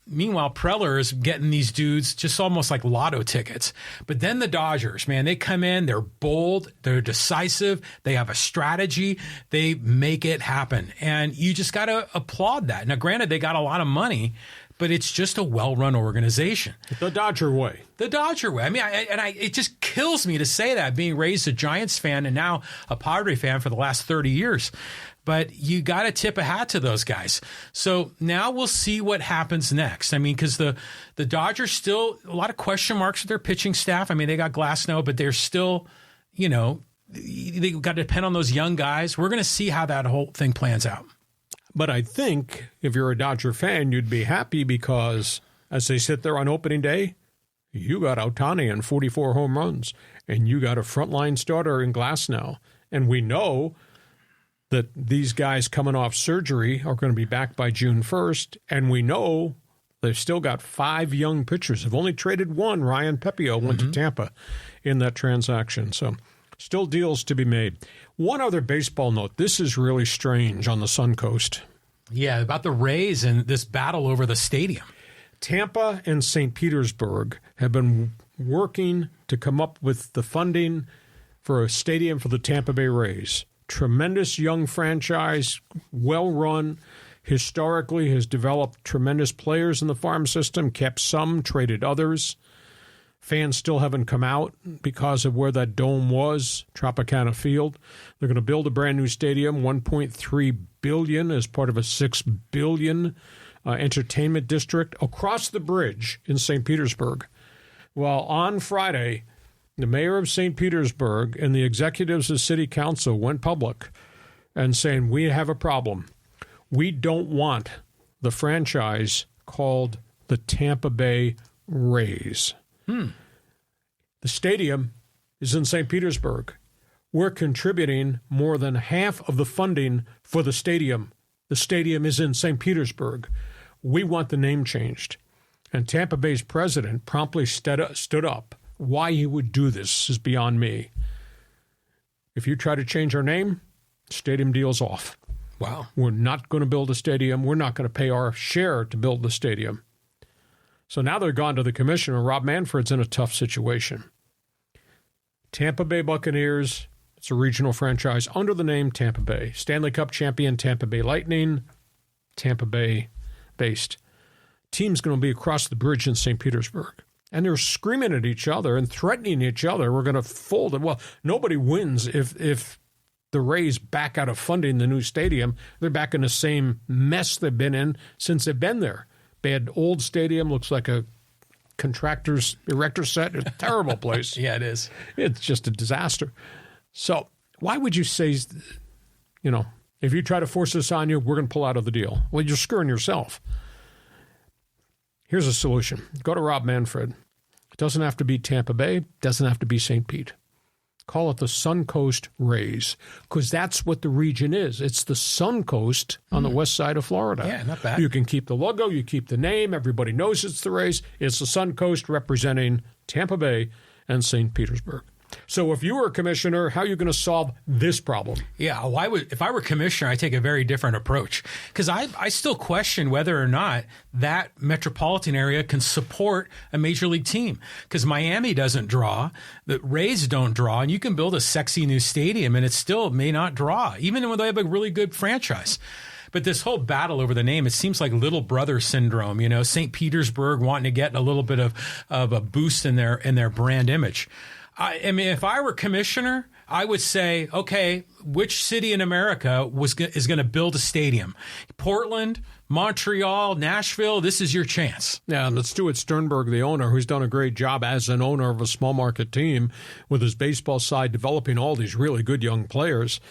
Speaker 4: Meanwhile, Preller is getting these dudes just almost like lotto tickets. But then the Dodgers, man, they come in, they're bold, they're decisive, they have a strategy, they make it happen. And you just got to applaud that. Now, granted, they got a lot of money, but it's just a well-run organization.
Speaker 3: The Dodger way.
Speaker 4: The Dodger way. I mean, it just kills me to say that, being raised a Giants fan and now a Padre fan for the last 30 years. But you got to tip a hat to those guys. So now we'll see what happens next. I mean, because the Dodgers still, a lot of question marks with their pitching staff. I mean, they got Glasnow, but they're still, they got to depend on those young guys. We're going to see how that whole thing plans out.
Speaker 3: But I think if you're a Dodger fan, you'd be happy because as they sit there on opening day, you got Ohtani and 44 home runs, and you got a frontline starter in Glasnow. And we know that these guys coming off surgery are going to be back by June 1st, and we know they've still got 5 young pitchers. They've only traded one. Ryan Pepio went to Tampa in that transaction. So still deals to be made. One other baseball note. This is really strange on the Sun Coast.
Speaker 4: Yeah, about the Rays and this battle over the stadium.
Speaker 3: Tampa and St. Petersburg have been working to come up with the funding for a stadium for the Tampa Bay Rays. Tremendous young franchise, well-run, historically has developed tremendous players in the farm system, kept some, traded others. Fans still haven't come out because of where that dome was, Tropicana Field. They're going to build a brand new stadium, $1.3 billion as part of a $6 billion entertainment district across the bridge in St. Petersburg. Well, on Friday, the mayor of St. Petersburg and the executives of city council went public and saying, we have a problem. We don't want the franchise called the Tampa Bay Rays. The stadium is in St. Petersburg. We're contributing more than half of the funding for the stadium. The stadium is in St. Petersburg. We want the name changed. And Tampa Bay's president promptly stood up. Why he would do this is beyond me. If you try to change our name, stadium deal's off.
Speaker 4: Wow.
Speaker 3: We're not going to build a stadium. We're not going to pay our share to build the stadium. So now they're gone to the commissioner. Rob Manfred's in a tough situation. Tampa Bay Buccaneers, it's a regional franchise under the name Tampa Bay. Stanley Cup champion Tampa Bay Lightning, Tampa Bay based. Team's going to be across the bridge in St. Petersburg. And they're screaming at each other and threatening each other. We're going to fold it. Well, nobody wins if the Rays back out of funding the new stadium. They're back in the same mess they've been in since they've been there. Bad old stadium, looks like a contractor's erector set. It's a terrible place.
Speaker 4: Yeah, it is.
Speaker 3: It's just a disaster. So why would you say, if you try to force this on you, we're going to pull out of the deal? Well, you're screwing yourself. Here's a solution. Go to Rob Manfred. It doesn't have to be Tampa Bay. Doesn't have to be St. Pete. Call it the Suncoast Rays, because that's what the region is. It's the Suncoast on the west side of Florida.
Speaker 4: Yeah, not bad.
Speaker 3: You can keep the logo, you keep the name, everybody knows it's the Rays. It's the Suncoast representing Tampa Bay and St. Petersburg. So if you were a commissioner, how are you going to solve this problem?
Speaker 4: Yeah, if I were commissioner, I'd take a very different approach, because I still question whether or not that metropolitan area can support a major league team, because Miami doesn't draw, the Rays don't draw, and you can build a sexy new stadium and it still may not draw, even when they have a really good franchise. But this whole battle over the name, it seems like little brother syndrome, St. Petersburg wanting to get a little bit of a boost in their brand image. I mean, if I were commissioner, I would say, okay, which city in America is going to build a stadium? Portland, Montreal, Nashville, this is your chance.
Speaker 3: Yeah, and it's Stuart Sternberg, the owner, who's done a great job as an owner of a small market team with his baseball side, developing all these really good young players.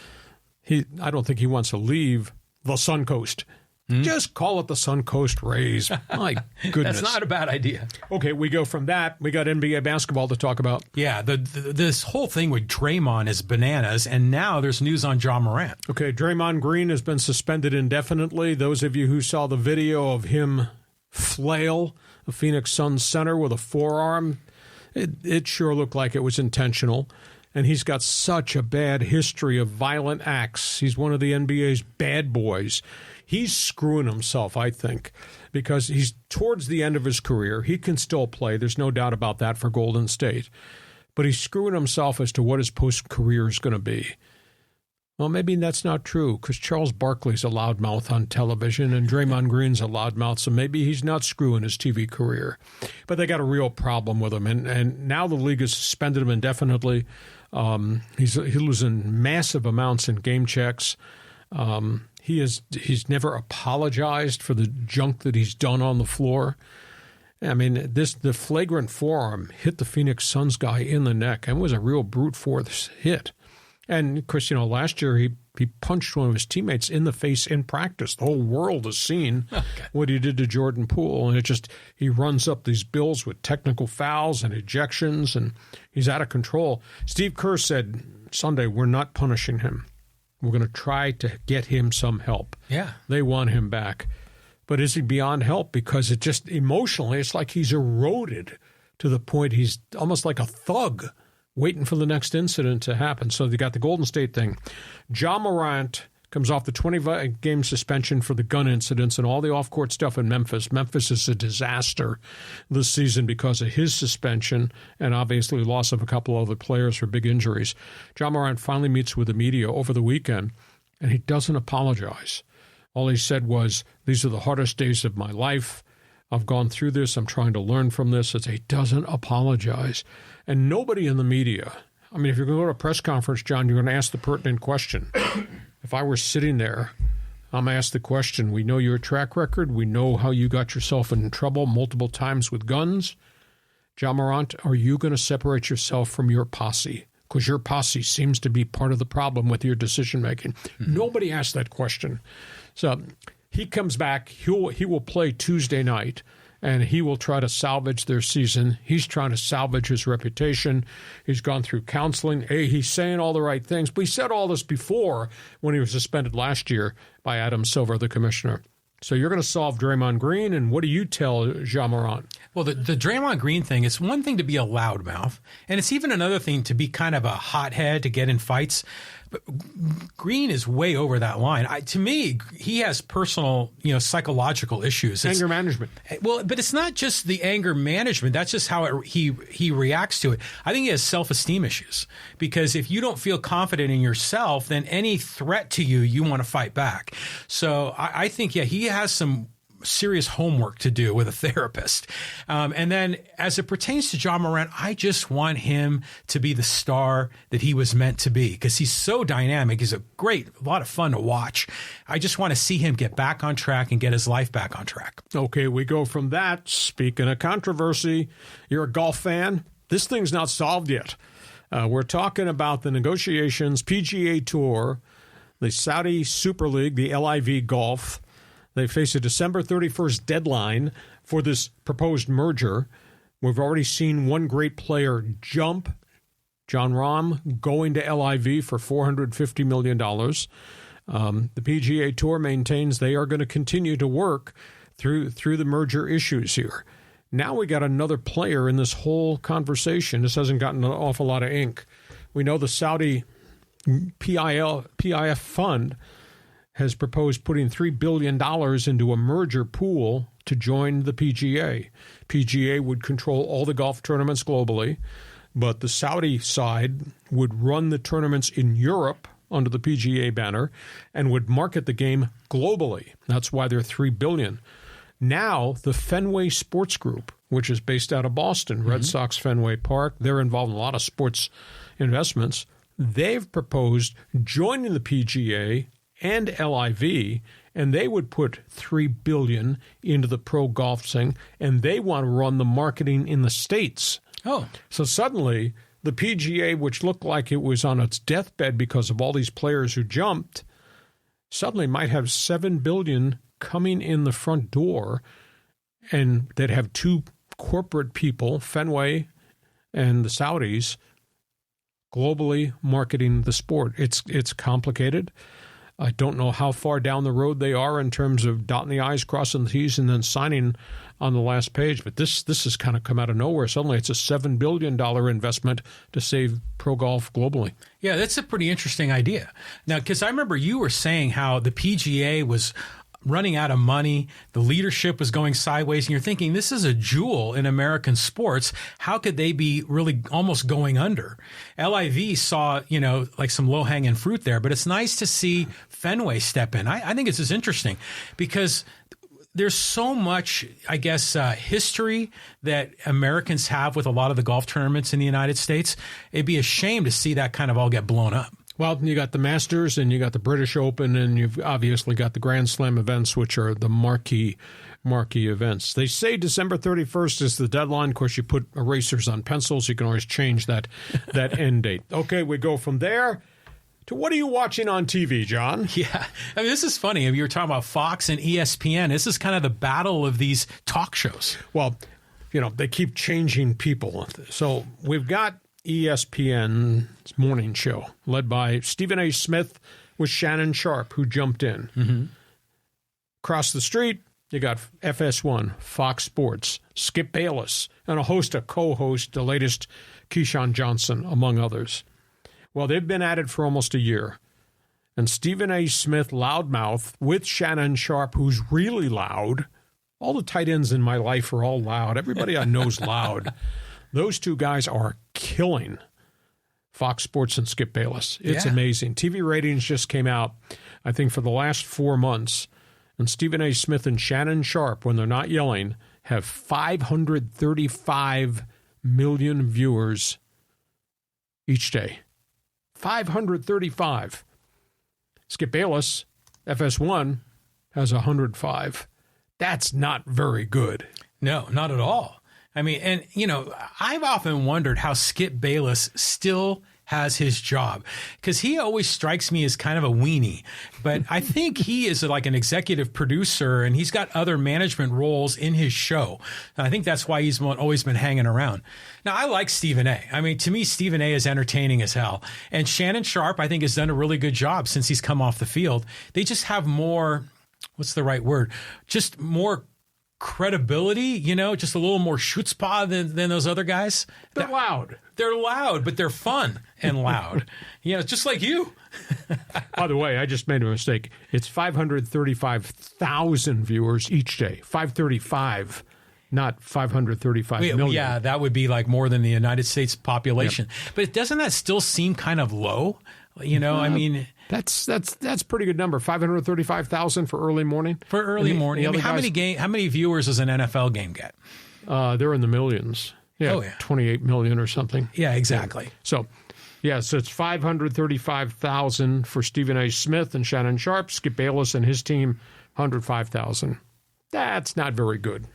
Speaker 3: I don't think he wants to leave the Suncoast. Just call it the Suncoast Rays. My goodness.
Speaker 4: That's not a bad idea.
Speaker 3: Okay, we go from that. We got NBA basketball to talk about.
Speaker 4: Yeah, this whole thing with Draymond is bananas, and now there's news on Ja Morant.
Speaker 3: Okay, Draymond Green has been suspended indefinitely. Those of you who saw the video of him flail a Phoenix Suns center with a forearm, it sure looked like it was intentional. And he's got such a bad history of violent acts. He's one of the NBA's bad boys. He's screwing himself, I think, because he's towards the end of his career. He can still play. There's no doubt about that for Golden State. But he's screwing himself as to what his post-career is going to be. Well, maybe that's not true, because Charles Barkley's a loudmouth on television and Draymond Green's a loudmouth, so maybe he's not screwing his TV career. But they got a real problem with him, and now the league has suspended him indefinitely. He's losing massive amounts in game checks. He's never apologized for the junk that he's done on the floor. I mean, the flagrant forearm hit the Phoenix Suns guy in the neck and was a real brute force hit. And, of course, last year he punched one of his teammates in the face in practice. The whole world has seen what he did to Jordan Poole. And he runs up these bills with technical fouls and ejections, and he's out of control. Steve Kerr said Sunday, we're not punishing him. We're going to try to get him some help.
Speaker 4: Yeah.
Speaker 3: They want him back. But is he beyond help? Because it just emotionally, it's like he's eroded to the point he's almost like a thug waiting for the next incident to happen. So they got the Golden State thing. Ja Morant comes off the 20-game suspension for the gun incidents and all the off-court stuff in Memphis. Memphis is a disaster this season because of his suspension and obviously loss of a couple other players for big injuries. Ja Morant finally meets with the media over the weekend, and he doesn't apologize. All he said was, these are the hardest days of my life. I've gone through this. I'm trying to learn from this. He doesn't apologize. And nobody in the media, I mean, if you're going to go to a press conference, John, you're going to ask the pertinent question. If I were sitting there, I'm asked the question, we know your track record. We know how you got yourself in trouble multiple times with guns. Ja Morant, are you going to separate yourself from your posse? Because your posse seems to be part of the problem with your decision-making. Mm-hmm. Nobody asked that question. So he comes back. He will play Tuesday night, and he will try to salvage their season. He's trying to salvage his reputation. He's gone through counseling. He's saying all the right things. But he said all this before when he was suspended last year by Adam Silver, the commissioner. So you're going to solve Draymond Green, and what do you tell Ja Morant?
Speaker 4: Well, the Draymond Green thing, it's one thing to be a loudmouth, and it's even another thing to be kind of a hothead to get in fights. But Green is way over that line. To me, he has personal, psychological issues.
Speaker 3: Anger management.
Speaker 4: Well, but it's not just the anger management. That's just how he reacts to it. I think he has self-esteem issues because if you don't feel confident in yourself, then any threat to you want to fight back. So I think, he has some serious homework to do with a therapist. And then as it pertains to Ja Morant, I just want him to be the star that he was meant to be because he's so dynamic. He's a lot of fun to watch. I just want to see him get back on track and get his life back on track.
Speaker 3: Okay, we go from that. Speaking of controversy, you're a golf fan. This thing's not solved yet. We're talking about the negotiations, PGA Tour, the Saudi Super League, the LIV Golf. They face a December 31st deadline for this proposed merger. We've already seen one great player jump, Jon Rahm, going to LIV for $450 million. The PGA Tour maintains they are going to continue to work through the merger issues here. Now we got another player in this whole conversation. This hasn't gotten an awful lot of ink. We know the Saudi PIF fund has proposed putting $3 billion into a merger pool to join the PGA. PGA would control all the golf tournaments globally, but the Saudi side would run the tournaments in Europe under the PGA banner and would market the game globally. That's why they're $3 billion. Now, the Fenway Sports Group, which is based out of Boston, Red Sox Fenway Park, they're involved in a lot of sports investments. They've proposed joining the PGA and LIV, and they would put $3 billion into the pro golf thing, and they want to run the marketing in the States.
Speaker 4: Oh.
Speaker 3: So suddenly, the PGA, which looked like it was on its deathbed because of all these players who jumped, suddenly might have $7 billion coming in the front door, and they'd have two corporate people, Fenway and the Saudis, globally marketing the sport. It's complicated. I don't know how far down the road they are in terms of dotting the I's, crossing the T's, and then signing on the last page. But this has kind of come out of nowhere. Suddenly it's a $7 billion investment to save pro golf globally.
Speaker 4: Yeah, that's a pretty interesting idea. Now, because I remember you were saying how the PGA was running out of money, the leadership was going sideways, and you're thinking, this is a jewel in American sports. How could they be really almost going under? LIV saw, like some low-hanging fruit there, but it's nice to see Fenway step in. I think this is interesting because there's so much, I guess, history that Americans have with a lot of the golf tournaments in the United States. It'd be a shame to see that kind of all get blown up.
Speaker 3: Well, you got the Masters and you got the British Open, and you've obviously got the Grand Slam events, which are the marquee events. They say December 31st is the deadline. Of course, you put erasers on pencils. You can always change that end date. Okay, we go from there. to what are you watching on TV, John?
Speaker 4: Yeah. I mean, this is funny. You were talking about Fox and ESPN. This is kind of the battle of these talk shows.
Speaker 3: Well, they keep changing people. So we've got ESPN's morning show led by Stephen A. Smith with Shannon Sharpe, who jumped in. Mm-hmm. Across the street, you got FS1, Fox Sports, Skip Bayless, and a host of co-hosts, the latest Keyshawn Johnson, among others. Well, they've been at it for almost a year. And Stephen A. Smith, loudmouth, with Shannon Sharpe, who's really loud. All the tight ends in my life are all loud. Everybody I know is loud. Those two guys are killing Fox Sports and Skip Bayless. It's amazing. TV ratings just came out, I think, for the last 4 months. And Stephen A. Smith and Shannon Sharpe, when they're not yelling, have 535 million viewers each day. 535. Skip Bayless, FS1, has 105. That's not very good.
Speaker 4: No, not at all. I mean, and, I've often wondered how Skip Bayless still has his job, because he always strikes me as kind of a weenie. But I think he is like an executive producer, and he's got other management roles in his show. And I think that's why he's always been hanging around. Now, I like Stephen A. I mean, to me, Stephen A. is entertaining as hell. And Shannon Sharpe, I think, has done a really good job since he's come off the field. They just have more, what's the right word? Just more credibility, just a little more chutzpah than those other guys.
Speaker 3: They're loud.
Speaker 4: They're loud, but they're fun and loud. Just like you.
Speaker 3: By the way, I just made a mistake. It's 535,000 viewers each day. 535, not 535 million.
Speaker 4: Yeah, that would be like more than the United States population. Yep. But doesn't that still seem kind of low? I mean,
Speaker 3: that's pretty good number. 535,000 for early morning.
Speaker 4: For early morning. I mean, how many viewers does an NFL game get?
Speaker 3: They're in the millions. Yeah, 28 million or something.
Speaker 4: Yeah, exactly.
Speaker 3: So it's 535,000 for Stephen A. Smith and Shannon Sharpe. Skip Bayless and his team, 105,000. That's not very good.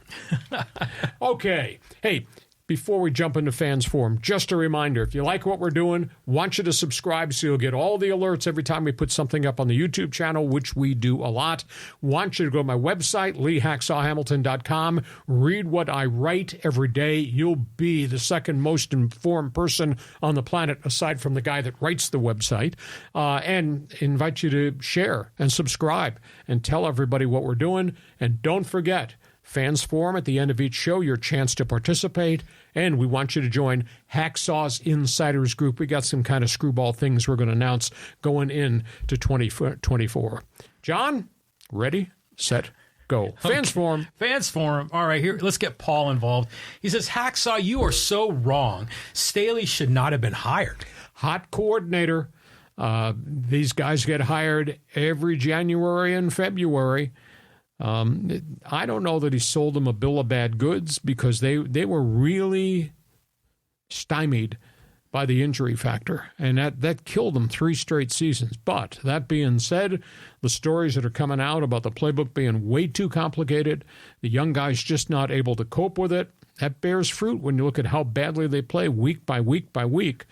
Speaker 3: Okay. Hey, before we jump into Fans Forum, just a reminder, if you like what we're doing, want you to subscribe so you'll get all the alerts every time we put something up on the YouTube channel, which we do a lot. Want you to go to my website, LeeHacksawHamilton.com. Read what I write every day. You'll be the second most informed person on the planet, aside from the guy that writes the website. And invite you to share and subscribe and tell everybody what we're doing. And don't forget, Fans Forum at the end of each show, your chance to participate. And we want you to join Hacksaw's Insiders Group. We got some kind of screwball things we're going to announce going in to 2024. John, ready, set, go. Fans Forum.
Speaker 4: Fans Forum. All right, here, let's get Paul involved. He says, Hacksaw, you are so wrong. Staley should not have been hired.
Speaker 3: Hot coordinator. These guys get hired every January and February. I don't know that he sold them a bill of bad goods, because they were really stymied by the injury factor, and that killed them 3 straight seasons. But that being said, the stories that are coming out about the playbook being way too complicated, the young guys just not able to cope with it, that bears fruit when you look at how badly they play week by week by week.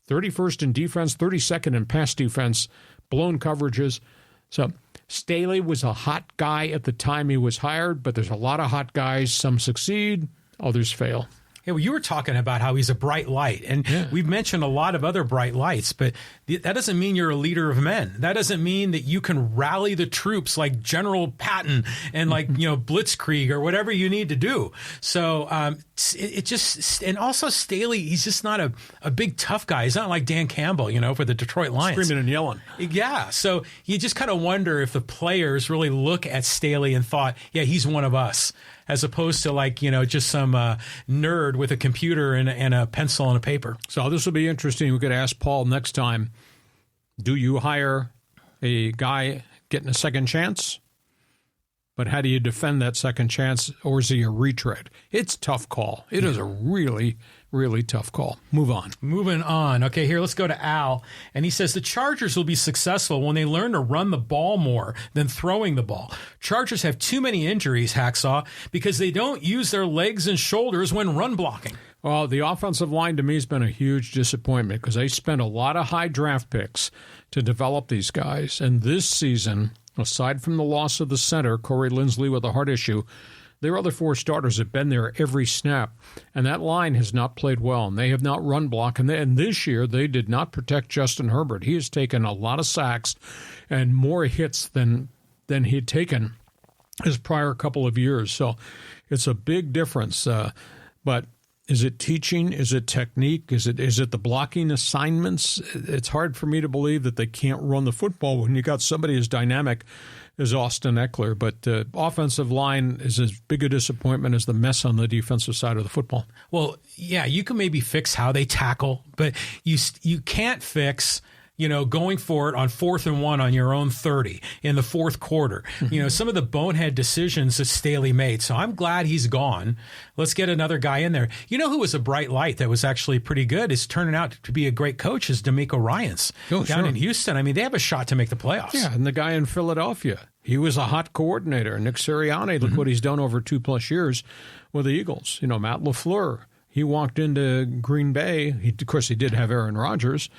Speaker 3: 31st in defense, 32nd in pass defense, blown coverages. So Staley was a hot guy at the time he was hired, but there's a lot of hot guys. Some succeed, others fail.
Speaker 4: Yeah, well, you were talking about how he's a bright light, and we've mentioned a lot of other bright lights, but that doesn't mean you're a leader of men. That doesn't mean that you can rally the troops like General Patton and like, Blitzkrieg or whatever you need to do. So it just, and also Staley, he's just not a big tough guy. He's not like Dan Campbell, for the Detroit Lions.
Speaker 3: Screaming and yelling.
Speaker 4: Yeah, so you just kind of wonder if the players really look at Staley and thought, yeah, he's one of us, as opposed to like, just some nerd with a computer and a pencil and a paper.
Speaker 3: So this will be interesting. We could ask Paul next time, do you hire a guy getting a second chance? But how do you defend that second chance, or is he a retread? It's a tough call. It is a really, really tough call. Move on.
Speaker 4: Moving on. Okay, here, let's go to Al. And he says the Chargers will be successful when they learn to run the ball more than throwing the ball. Chargers have too many injuries, Hacksaw, because they don't use their legs and shoulders when run blocking.
Speaker 3: Well, the offensive line to me has been a huge disappointment because they spent a lot of high draft picks to develop these guys. And this season, aside from the loss of the center, Corey Linsley with a heart issue, their other 4 starters have been there every snap. And that line has not played well, and they have not run block. And this year, they did not protect Justin Herbert. He has taken a lot of sacks and more hits than he'd taken his prior couple of years. So it's a big difference. But is it teaching? Is it technique? Is it the blocking assignments? It's hard for me to believe that they can't run the football when you got somebody as dynamic as Austin Eckler. But offensive line is as big a disappointment as the mess on the defensive side of the football. Well,
Speaker 4: yeah, you can maybe fix how they tackle, but you can't fix going for it on 4th and 1 on your own 30 in the fourth quarter. Some of the bonehead decisions that Staley made. So I'm glad he's gone. Let's get another guy in there. You know who was a bright light that was actually pretty good, is turning out to be a great coach, is D'Amico Ryans down in Houston. I mean, they have a shot to make the playoffs.
Speaker 3: Yeah, and the guy in Philadelphia, he was a hot coordinator. Nick Sirianni, look what he's done over 2+ years with the Eagles. Matt LaFleur, he walked into Green Bay. Of course, he did have Aaron Rodgers,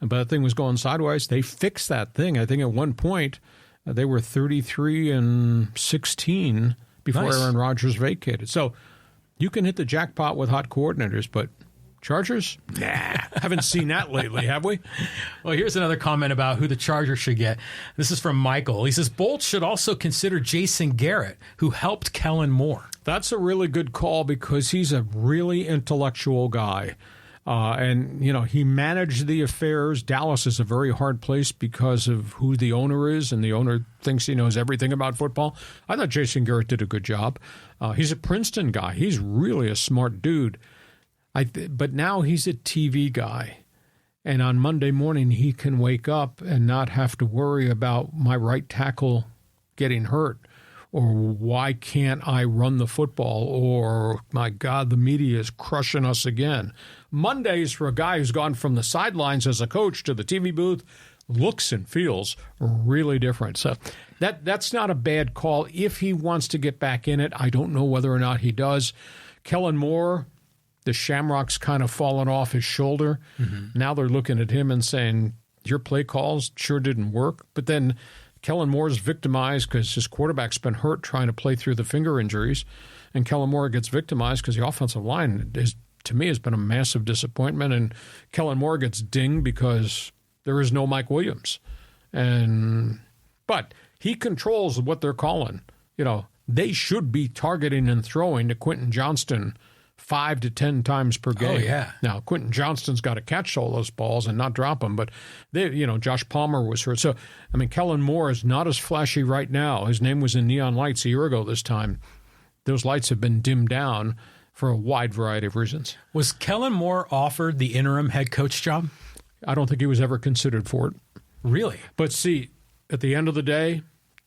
Speaker 3: but the thing was going sideways. They fixed that thing. I think at one point they were 33-16 before Aaron Rodgers vacated. So you can hit the jackpot with hot coordinators, but Chargers? Nah, haven't seen that lately, have we?
Speaker 4: Well, here's another comment about who the Chargers should get. This is from Michael. He says, Bolts should also consider Jason Garrett, who helped Kellen Moore.
Speaker 3: That's a really good call because he's a really intellectual guy. And he managed the affairs. Dallas is a very hard place because of who the owner is, and the owner thinks he knows everything about football. I thought Jason Garrett did a good job. He's a Princeton guy. He's really a smart dude. But now he's a TV guy. And on Monday morning, he can wake up and not have to worry about my right tackle getting hurt, or why can't I run the football, or my God, the media is crushing us again. Mondays for a guy who's gone from the sidelines as a coach to the TV booth looks and feels really different. So that's not a bad call if he wants to get back in it. I don't know whether or not he does. Kellen Moore, the shamrock's kind of fallen off his shoulder. Now they're looking at him and saying, your play calls sure didn't work. But then Kellen Moore's victimized because his quarterback's been hurt trying to play through the finger injuries. And Kellen Moore gets victimized because the offensive line, to me, has been a massive disappointment. And Kellen Moore gets dinged because there is no Mike Williams. But he controls what they're calling. They should be targeting and throwing to Quentin Johnston 5 to 10 times per game.
Speaker 4: Oh, yeah.
Speaker 3: Now, Quentin Johnston's got to catch all those balls and not drop them, but Josh Palmer was hurt. So, Kellen Moore is not as flashy right now. His name was in neon lights a year ago this time. Those lights have been dimmed down for a wide variety of reasons.
Speaker 4: Was Kellen Moore offered the interim head coach job?
Speaker 3: I don't think he was ever considered for it.
Speaker 4: Really?
Speaker 3: But see, at the end of the day,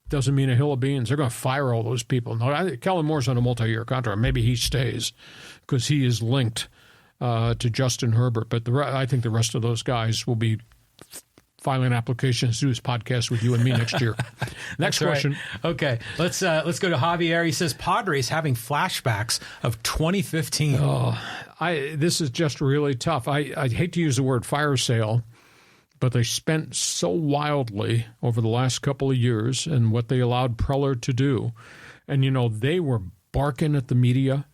Speaker 3: doesn't mean a hill of beans. They're going to fire all those people. No, Kellen Moore's on a multi-year contract. Maybe he stays because he is linked to Justin Herbert. But I think the rest of those guys will be filing applications to do this podcast with you and me next year. Next question.
Speaker 4: Right. Okay, let's go to Javier. He says Padres having flashbacks of 2015.
Speaker 3: This is just really tough. I hate to use the word fire sale, but they spent so wildly over the last couple of years and what they allowed Preller to do. And, they were barking at the media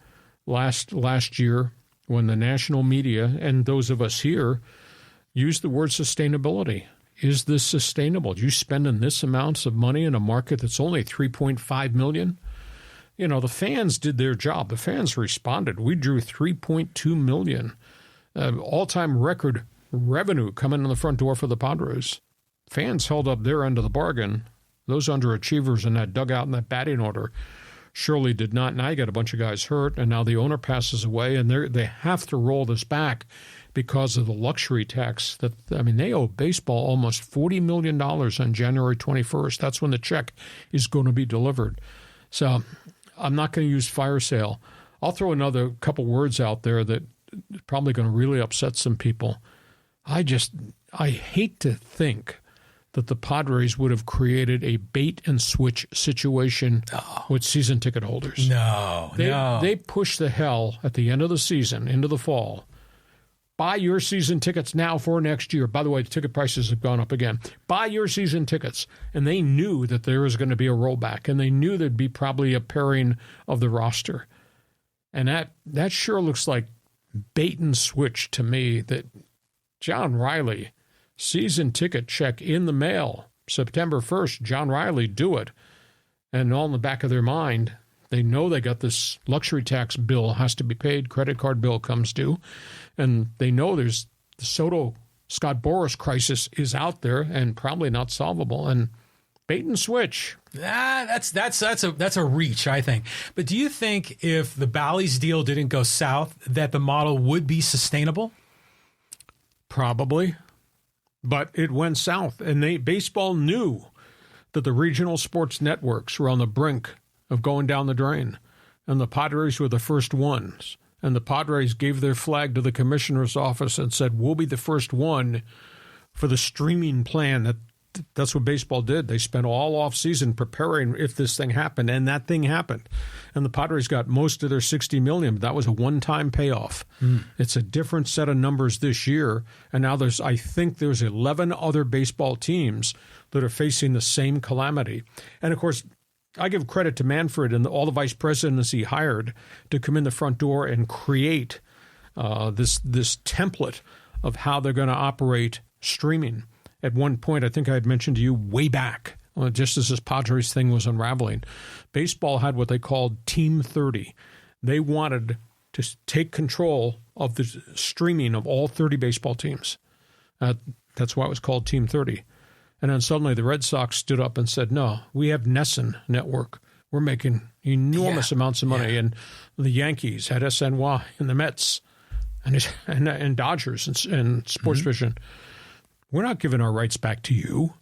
Speaker 3: last year when the national media and those of us here used the word sustainability. Is this sustainable? You spending this amounts of money in a market that's only $3.5 million? The fans did their job. The fans responded. We drew $3.2 million, all-time record revenue coming in the front door for the Padres. Fans held up their end of the bargain. Those underachievers in that dugout and that batting order surely did not. Now you got a bunch of guys hurt, and now the owner passes away, and they have to roll this back because of the luxury tax. They owe baseball almost $40 million on January 21st. That's when the check is going to be delivered. So I'm not going to use fire sale. I'll throw another couple words out there that are probably going to really upset some people. I hate to think that the Padres would have created a bait and switch situation with season ticket holders.
Speaker 4: They
Speaker 3: push the hell at the end of the season into the fall. Buy your season tickets now for next year. By the way, the ticket prices have gone up again. Buy your season tickets. And they knew that there was going to be a rollback, and they knew there'd be probably a pairing of the roster. And that sure looks like bait and switch to me, that John Riley, season ticket check in the mail, September 1st, John Riley, do it. And all in the back of their mind, they know they got this luxury tax bill has to be paid, credit card bill comes due, and they know there's the Soto Scott Boras crisis is out there and probably not solvable. And bait and switch.
Speaker 4: That's a reach, I think. But do you think if the Bally's deal didn't go south, that the model would be sustainable?
Speaker 3: Probably, but it went south, and baseball knew that the regional sports networks were on the brink of going down the drain, and the Padres were the first ones. And the Padres gave their flag to the commissioner's office and said, we'll be the first one for the streaming plan. That's what baseball did. They spent all offseason preparing if this thing happened, and that thing happened. And the Padres got most of their $60 million. That was a one-time payoff. It's a different set of numbers this year, and now I think there's 11 other baseball teams that are facing the same calamity. And, of course, I give credit to Manfred and all the vice presidents he hired to come in the front door and create this template of how they're going to operate streaming. At one point, I think I had mentioned to you way back, just as this Padres thing was unraveling, baseball had what they called Team 30. They wanted to take control of the streaming of all 30 baseball teams. That's why it was called Team 30. And then suddenly the Red Sox stood up and said, no, we have NESN Network. We're making enormous amounts of money. And the Yankees had SNY and the Mets and Dodgers and Sports Vision. We're not giving our rights back to you.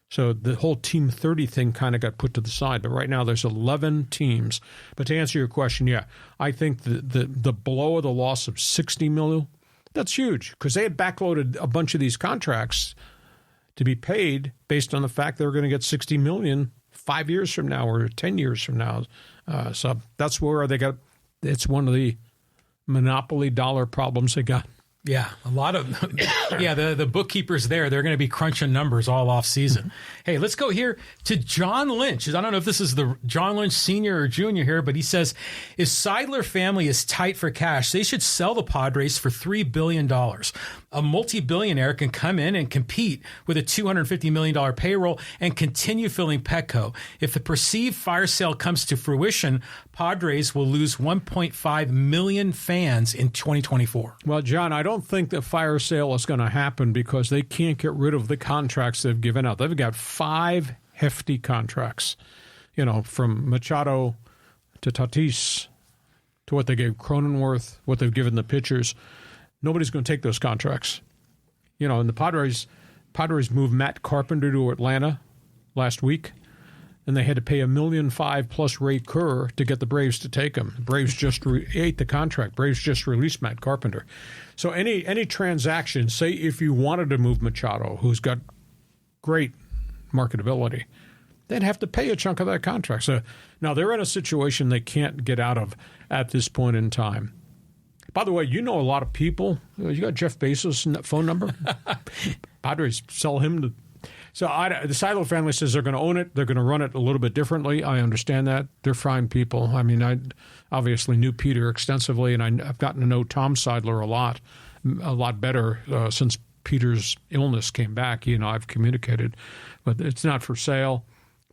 Speaker 3: So the whole Team 30 thing kind of got put to the side. But right now there's 11 teams. But to answer your question, I think the blow of the loss of $60 million, that's huge, because they had backloaded a bunch of these contracts to be paid based on the fact they were going to get $60 million 5 years from now or 10 years from now. So that's where they got. It's one of the monopoly dollar problems they got.
Speaker 4: Yeah, a lot of the bookkeepers there, they're going to be crunching numbers all off season. Hey, let's go here to John Lynch. I don't know if this is the John Lynch Sr. or Jr. here, but he says, if Seidler family is tight for cash, they should sell the Padres for $3 billion. A multi-billionaire can come in and compete with a $250 million payroll and continue filling Petco. If the perceived fire sale comes to fruition, Padres will lose 1.5 million fans in 2024.
Speaker 3: Well, John, I don't think the fire sale is going to happen because they can't get rid of the contracts they've given out. They've got 5 hefty contracts, from Machado to Tatis to what they gave Cronenworth, what they've given the pitchers. Nobody's going to take those contracts. And the Padres moved Matt Carpenter to Atlanta last week, and they had to pay $1.5 million plus Ray Kerr to get the Braves to take him. The Braves just ate the contract. Braves just released Matt Carpenter. So any transaction, say if you wanted to move Machado, who's got great marketability, they'd have to pay a chunk of that contract. So now they're in a situation they can't get out of at this point in time. By the way, a lot of people. You got Jeff Bezos' phone number? Padres sell him to. So the Seidler family says they're going to own it. They're going to run it a little bit differently. I understand that. They're fine people. I mean, I obviously knew Peter extensively, and I've gotten to know Tom Seidler a lot better since Peter's illness came back. I've communicated. But it's not for sale.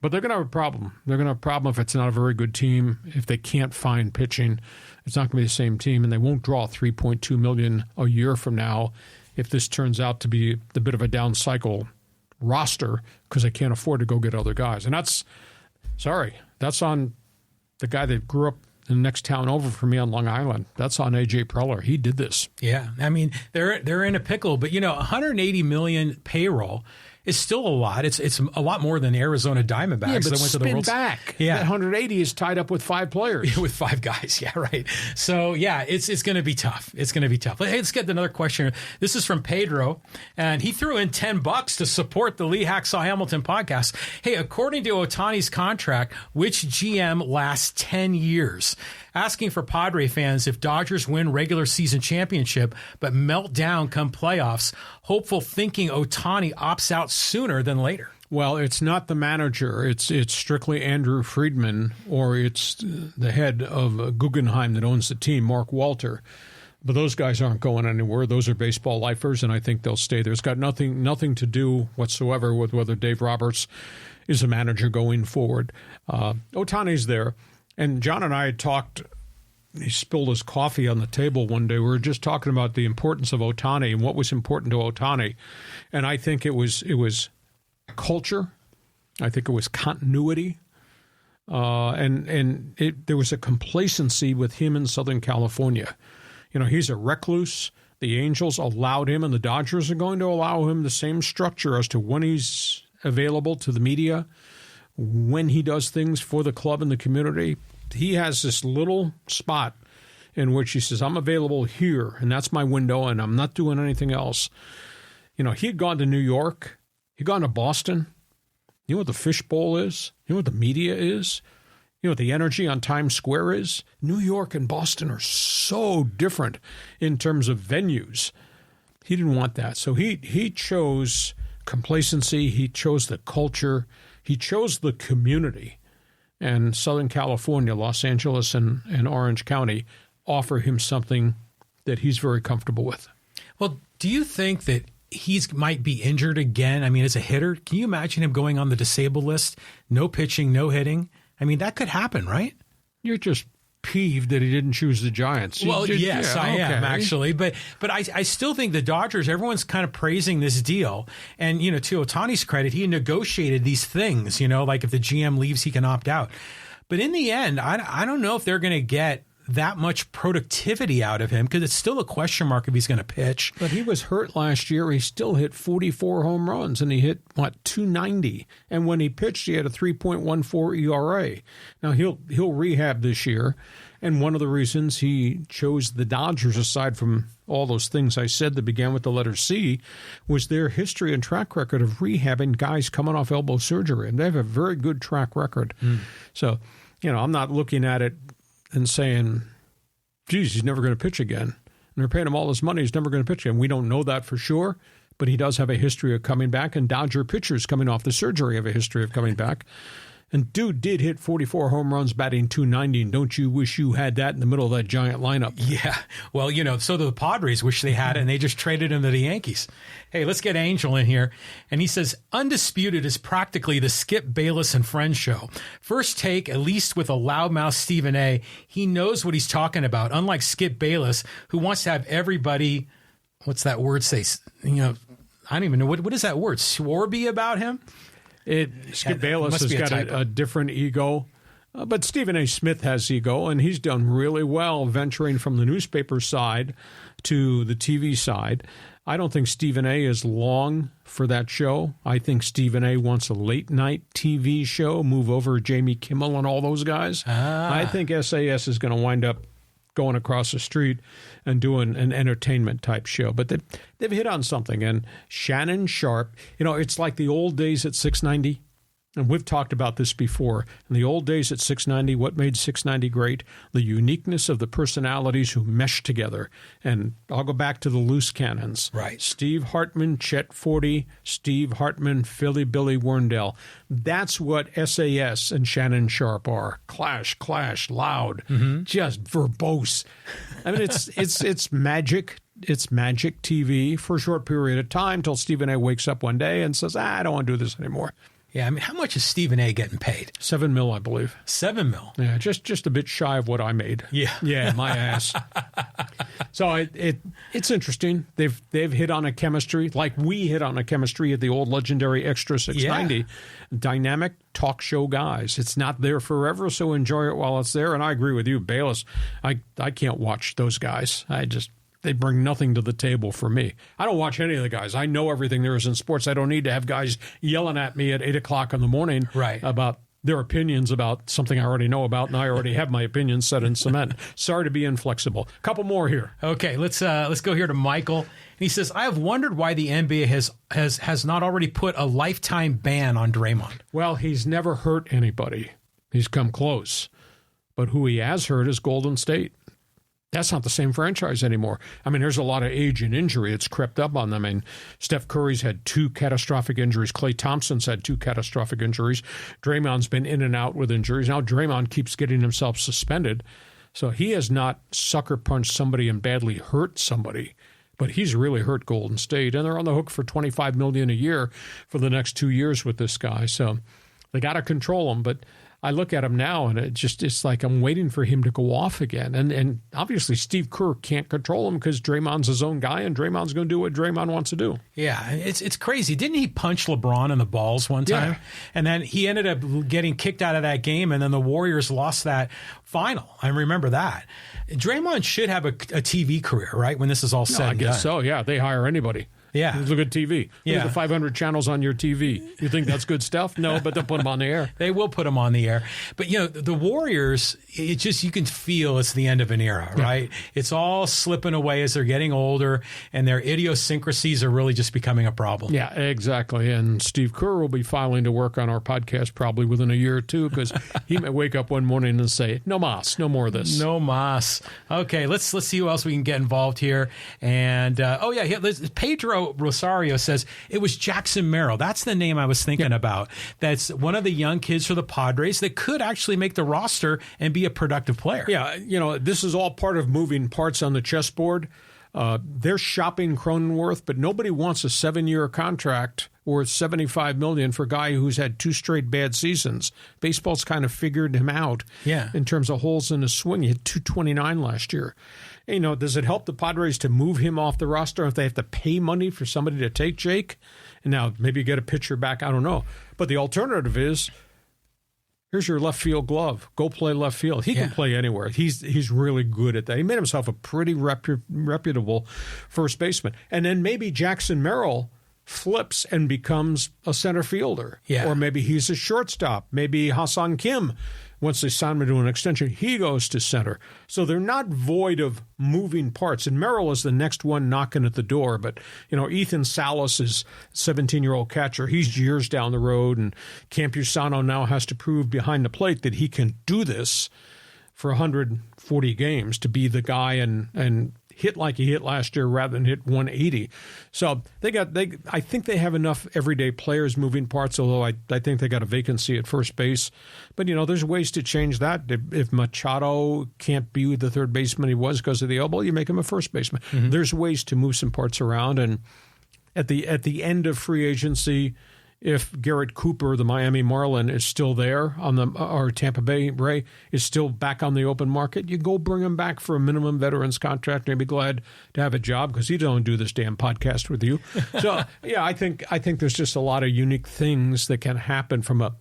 Speaker 3: But they're going to have a problem. They're going to have a problem if it's not a very good team, if they can't find pitching. It's not going to be the same team, and they won't draw $3.2 million a year from now if this turns out to be a bit of a down cycle roster because they can't afford to go get other guys. And that's on the guy that grew up in the next town over from me on Long Island. That's on A.J. Preller. He did this.
Speaker 4: Yeah, I mean, they're in a pickle, but $180 million payroll is still a lot. It's a lot more than the Arizona Diamondbacks
Speaker 3: Yeah, but
Speaker 4: that went to the World
Speaker 3: back.
Speaker 4: Yeah.
Speaker 3: That 180 is tied up with 5 players.
Speaker 4: With 5 guys. Yeah, right. So, yeah, it's going to be tough. It's going to be tough. Hey, let's get another question. This is from Pedro, and he threw in $10 to support the Lee Hacksaw Hamilton podcast. Hey, according to Ohtani's contract, which GM lasts 10 years? Asking for Padre fans if Dodgers win regular season championship but melt down come playoffs, hopeful thinking Ohtani opts out sooner than later.
Speaker 3: Well, it's not the manager. It's strictly Andrew Friedman, or it's the head of Guggenheim that owns the team, Mark Walter. But those guys aren't going anywhere. Those are baseball lifers, and I think they'll stay there. It's got nothing to do whatsoever with whether Dave Roberts is a manager going forward. Ohtani's there. And John and I had talked, he spilled his coffee on the table one day. We were just talking about the importance of Ohtani and what was important to Ohtani. And I think it was culture. I think it was continuity. And there was a complacency with him in Southern California. You know, he's a recluse. The Angels allowed him, and the Dodgers are going to allow him the same structure as to when he's available to the media, when he does things for the club and the community. He has this little spot in which he says, I'm available here, and that's my window, and I'm not doing anything else. You know, he had gone to New York. He'd gone to Boston. You know what the fishbowl is? You know what the media is? You know what the energy on Times Square is? New York and Boston are so different in terms of venues. He didn't want that. So he chose complacency. He chose the culture. He chose the community, and Southern California, Los Angeles, and Orange County offer him something that he's very comfortable with.
Speaker 4: Well, do you think that might be injured again? I mean, as a hitter, can you imagine him going on the disabled list? No pitching, no hitting. I mean, that could happen, right?
Speaker 3: You're just peeved that he didn't choose the Giants.
Speaker 4: Well, yes, I am actually, but I still think the Dodgers, everyone's kind of praising this deal, and you know, to Ohtani's credit, he negotiated these things. You know, like if the GM leaves, he can opt out. But in the end, I don't know if they're going to get that much productivity out of him, because it's still a question mark if he's going to pitch.
Speaker 3: But he was hurt last year. He still hit 44 home runs, and he hit, 290. And when he pitched, he had a 3.14 ERA. Now, he'll rehab this year, and one of the reasons he chose the Dodgers, aside from all those things I said that began with the letter C, was their history and track record of rehabbing guys coming off elbow surgery. And they have a very good track record. So, you know, I'm not looking at it and saying, geez, he's never going to pitch again. And they're paying him all this money, he's never going to pitch again. We don't know that for sure, but he does have a history of coming back, and Dodger pitchers coming off the surgery have a history of coming back. And dude did hit 44 home runs, batting .290, and don't you wish you had that in the middle of that giant lineup?
Speaker 4: Yeah. Well, you know, so the Padres wish they had it, and they just traded him to the Yankees. Hey, let's get Angel in here. And he says, Undisputed is practically the Skip Bayless and Friends show. First take, at least with a loudmouth Stephen A. He knows what he's talking about, unlike Skip Bayless, who wants to have everybody, what's that word say? You know, I don't even know. What is that word? Swarby about him?
Speaker 3: Skip Bayless has got a different ego, but Stephen A. Smith has ego, and he's done really well venturing from the newspaper side to the TV side. I don't think Stephen A. is long for that show. I think Stephen A. wants a late-night TV show, move over Jamie Kimmel and all those guys. I think SAS is going to wind up going across the street and doing an entertainment-type show. But they've hit on something. And Shannon Sharpe, you know, it's like the old days at 690. And we've talked about this before. In the old days at 690, what made 690 great? The uniqueness of the personalities who meshed together. And I'll go back to the loose cannons.
Speaker 4: Right.
Speaker 3: Steve Hartman, Chet Forte, Steve Hartman, Philly Billy Werndell. That's what SAS and Shannon Sharpe are. Clash, loud, just verbose. I mean, it's magic. It's magic TV for a short period of time till Stephen A. wakes up one day and says, I don't want to do this anymore.
Speaker 4: Yeah, I mean, how much is Stephen A. getting paid?
Speaker 3: $7 million, I believe.
Speaker 4: $7 million?
Speaker 3: Yeah, just a bit shy of what I made.
Speaker 4: Yeah,
Speaker 3: my ass. So it's interesting. They've hit on a chemistry like we hit on a chemistry at the old legendary Extra 690. Yeah. Dynamic talk show guys. It's not there forever, so enjoy it while it's there. And I agree with you, Bayless. I can't watch those guys. they bring nothing to the table for me. I don't watch any of the guys. I know everything there is in sports. I don't need to have guys yelling at me at 8 o'clock in the morning about their opinions about something I already know about, and I already have my opinions set in cement. Sorry to be inflexible. A couple more here.
Speaker 4: Okay, let's go here to Michael. And he says, I have wondered why the NBA has not already put a lifetime ban on Draymond.
Speaker 3: Well, he's never hurt anybody. He's come close. But who he has hurt is Golden State. That's not the same franchise anymore. I mean, there's a lot of age and injury. It's crept up on them. I mean, Steph Curry's had 2 catastrophic injuries. Klay Thompson's had 2 catastrophic injuries. Draymond's been in and out with injuries. Now Draymond keeps getting himself suspended. So he has not sucker punched somebody and badly hurt somebody. But he's really hurt Golden State. And they're on the hook for $25 million a year for the next 2 years with this guy. So they got to control him. But I look at him now, and it's like I'm waiting for him to go off again. And obviously Steve Kerr can't control him because Draymond's his own guy, and Draymond's going to do what Draymond wants to do.
Speaker 4: Yeah, it's crazy. Didn't he punch LeBron in the balls one time? Yeah. And then he ended up getting kicked out of that game, and then the Warriors lost that final. I remember that. Draymond should have a TV career, right, when this is all said and done.
Speaker 3: I guess so, yeah. They hire anybody.
Speaker 4: Yeah.
Speaker 3: Look at TV. Look at the 500 channels on your TV. You think that's good stuff? No, but they'll put them on the air.
Speaker 4: They will put them on the air. But, the Warriors, it just, you can feel it's the end of an era, right? It's all slipping away as they're getting older, and their idiosyncrasies are really just becoming a problem.
Speaker 3: Yeah, exactly. And Steve Kerr will be filing to work on our podcast probably within a year or two, because he may wake up one morning and say, no mas, no more of this.
Speaker 4: No mas. Okay, let's see who else we can get involved here. And, Pedro Rosario says it was Jackson Merrill. That's the name I was thinking about. That's one of the young kids for the Padres that could actually make the roster and be a productive player.
Speaker 3: Yeah, this is all part of moving parts on the chessboard. They're shopping Cronenworth, but nobody wants a 7-year contract worth $75 million for a guy who's had 2 straight bad seasons. Baseball's kind of figured him out in terms of holes in his swing. He had 229 last year. Does it help the Padres to move him off the roster if they have to pay money for somebody to take Jake? And now maybe get a pitcher back. I don't know. But the alternative is, here's your left field glove. Go play left field. He can play anywhere. He's really good at that. He made himself a pretty reputable first baseman. And then maybe Jackson Merrill flips and becomes a center fielder.
Speaker 4: Yeah.
Speaker 3: Or maybe he's a shortstop. Maybe Hassan Kim, once they sign him to an extension, he goes to center. So they're not void of moving parts. And Merrill is the next one knocking at the door. But, Ethan Salas is 17-year-old catcher. He's years down the road. And Campusano now has to prove behind the plate that he can do this for 140 games to be the guy and hit like he hit last year rather than hit 180. So I think they have enough everyday players moving parts, although I think they got a vacancy at first base. But, there's ways to change that. If Machado can't be the third baseman he was because of the elbow, you make him a first baseman. Mm-hmm. There's ways to move some parts around. And at the end of free agency, if Garrett Cooper, the Miami Marlin, is still there or Tampa Bay Ray is still back on the open market, you go bring him back for a minimum veterans contract. And he'd be glad to have a job because he don't do this damn podcast with you. So I think there's just a lot of unique things that can happen from a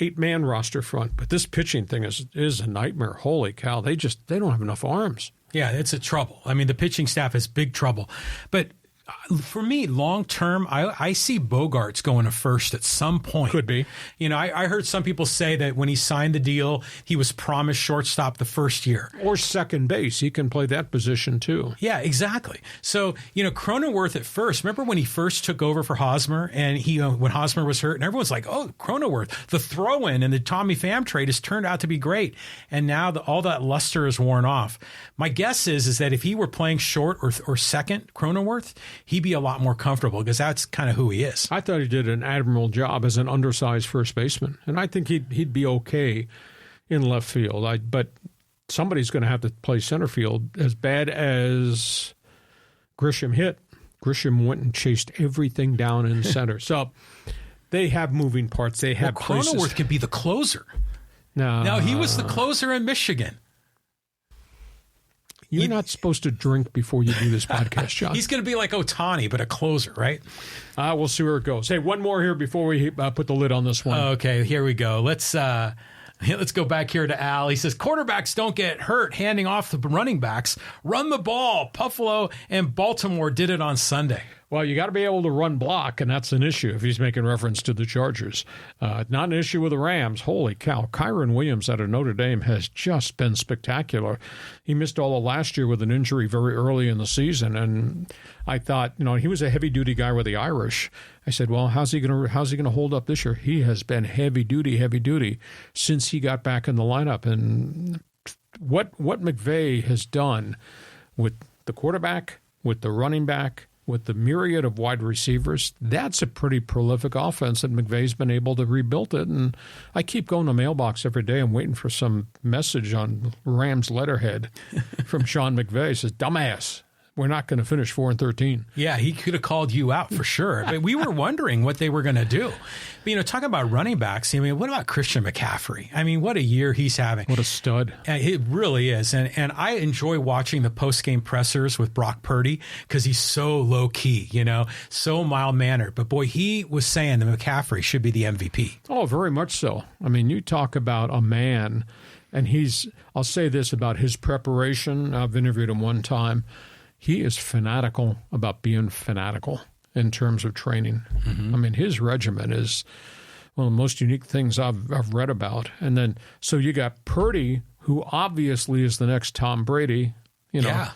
Speaker 3: 8-man roster front. But this pitching thing is a nightmare. Holy cow! They don't have enough arms.
Speaker 4: Yeah, it's a trouble. I mean, the pitching staff is big trouble, but. For me, long term, I see Bogarts going to first at some point.
Speaker 3: Could be.
Speaker 4: I heard some people say that when he signed the deal, he was promised shortstop the first year.
Speaker 3: Or second base. He can play that position too.
Speaker 4: Yeah, exactly. So, Cronenworth at first, remember when he first took over for Hosmer and when Hosmer was hurt and everyone's like, oh, Cronenworth, the throw-in and the Tommy Pham trade has turned out to be great. And now all that luster is worn off. My guess is that if he were playing short or second, Cronenworth, he'd be a lot more comfortable because that's kind of who he is.
Speaker 3: I thought he did an admirable job as an undersized first baseman, and I think he'd be okay in left field. But somebody's going to have to play center field. As bad as Grisham hit, Grisham went and chased everything down in center. So they have moving parts. They have places.
Speaker 4: Cronenworth can be the closer.
Speaker 3: No,
Speaker 4: he was the closer in Michigan.
Speaker 3: You're not supposed to drink before you do this podcast, John.
Speaker 4: He's going to be like Ohtani, but a closer, right?
Speaker 3: We'll see where it goes. Hey, one more here before we put the lid on this one.
Speaker 4: Okay, here we go. Let's Let's go back here to Al. He says, quarterbacks don't get hurt handing off the running backs. Run the ball. Buffalo and Baltimore did it on Sunday.
Speaker 3: Well, you got to be able to run block, and that's an issue if he's making reference to the Chargers. Not an issue with the Rams. Holy cow. Kyron Williams out of Notre Dame has just been spectacular. He missed all of last year with an injury very early in the season, and I thought, he was a heavy-duty guy with the Irish. I said, well, how's he going to hold up this year? He has been heavy-duty since he got back in the lineup. And what McVay has done with the quarterback, with the running back, with the myriad of wide receivers, that's a pretty prolific offense that McVay's been able to rebuild it. And I keep going to mailbox every day. I'm waiting for some message on Rams letterhead from Sean McVay. He says, dumbass, we're not going to finish 4-13.
Speaker 4: Yeah, he could have called you out for sure. But we were wondering what they were going to do. But, talking about running backs, what about Christian McCaffrey? What a year he's having.
Speaker 3: What a stud.
Speaker 4: It really is. And I enjoy watching the post-game pressers with Brock Purdy because he's so low-key, so mild-mannered. But, boy, he was saying that McCaffrey should be the MVP.
Speaker 3: Oh, very much so. You talk about a man, and I'll say this about his preparation. I've interviewed him one time. He is fanatical about being fanatical in terms of training. Mm-hmm. His regimen is one of the most unique things I've read about. And then, so you got Purdy, who obviously is the next Tom Brady.
Speaker 4: Yeah.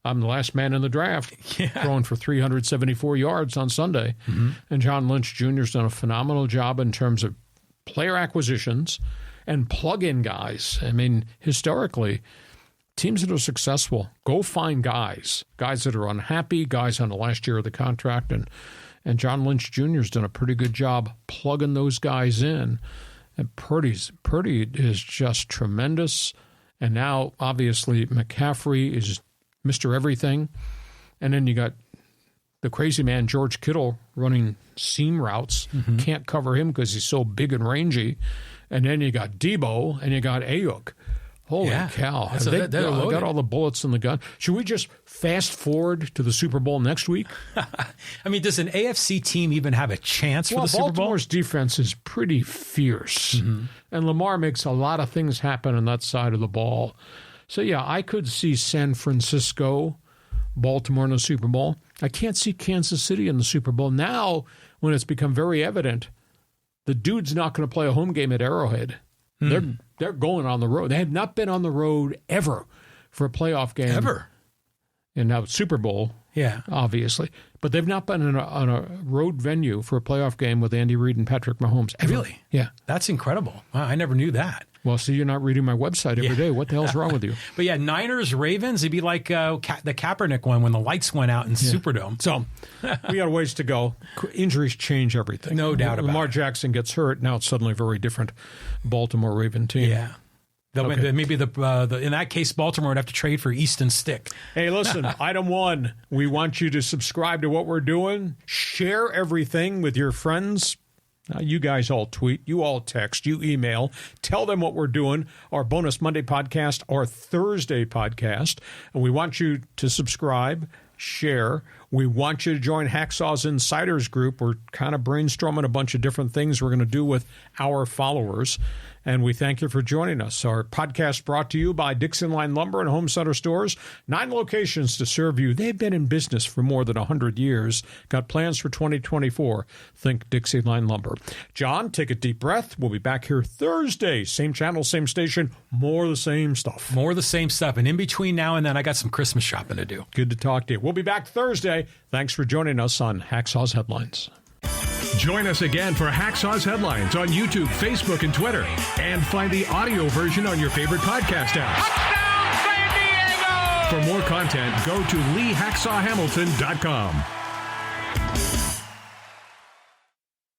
Speaker 3: I'm the last man in the draft, throwing for 374 yards on Sunday. Mm-hmm. And John Lynch Jr. has done a phenomenal job in terms of player acquisitions and plug-in guys. Historically, teams that are successful, go find guys that are unhappy, guys on the last year of the contract, and John Lynch Jr. has done a pretty good job plugging those guys in. And Purdy is just tremendous. And now, obviously, McCaffrey is Mr. Everything. And then you got the crazy man, George Kittle, running seam routes. Mm-hmm. Can't cover him because he's so big and rangy. And then you got Debo, and you got Ayuk. Holy cow. They got all the bullets in the gun. Should we just fast forward to the Super Bowl next week?
Speaker 4: Does an AFC team even have a chance for the Super Bowl?
Speaker 3: Baltimore's defense is pretty fierce. Mm-hmm. And Lamar makes a lot of things happen on that side of the ball. So, I could see San Francisco, Baltimore in the Super Bowl. I can't see Kansas City in the Super Bowl. Now, when it's become very evident, the dude's not going to play a home game at Arrowhead. They're going on the road. They have not been on the road ever for a playoff game.
Speaker 4: Ever.
Speaker 3: And now Super Bowl, obviously. But they've not been on a road venue for a playoff game with Andy Reid and Patrick Mahomes. Ever.
Speaker 4: Really?
Speaker 3: Yeah.
Speaker 4: That's incredible. Wow, I never knew that.
Speaker 3: Well, see, you're not reading my website every day. What the hell's wrong with you?
Speaker 4: But Niners, Ravens, it'd be like the Kaepernick one when the lights went out in Superdome.
Speaker 3: So we got a ways to go. Injuries change everything.
Speaker 4: No doubt about it.
Speaker 3: Lamar Jackson gets hurt. Now it's suddenly a very different Baltimore Raven team.
Speaker 4: Yeah. Maybe in that case, Baltimore would have to trade for Easton Stick.
Speaker 3: Hey, listen, item one, we want you to subscribe to what we're doing. Share everything with your friends. You guys all tweet, you all text, you email. Tell them what we're doing, our bonus Monday podcast, our Thursday podcast. And we want you to subscribe, share. We want you to join Hacksaw's Insiders Group. We're kind of brainstorming a bunch of different things we're going to do with our followers. And we thank you for joining us. Our podcast brought to you by DIXIELINE Lumber and Home Center Stores. 9 locations to serve you. They've been in business for more than 100 years. Got plans for 2024. Think DIXIELINE Lumber. John, take a deep breath. We'll be back here Thursday. Same channel, same station. More of the same stuff.
Speaker 4: More of the same stuff. And in between now and then, I got some Christmas shopping to do.
Speaker 3: Good to talk to you. We'll be back Thursday. Thanks for joining us on Hacksaw's Headlines.
Speaker 1: Join us again for Hacksaw's Headlines on YouTube, Facebook, and Twitter. And find the audio version on your favorite podcast app.
Speaker 2: Touchdown, San Diego!
Speaker 1: For more content, go to LeeHacksawHamilton.com.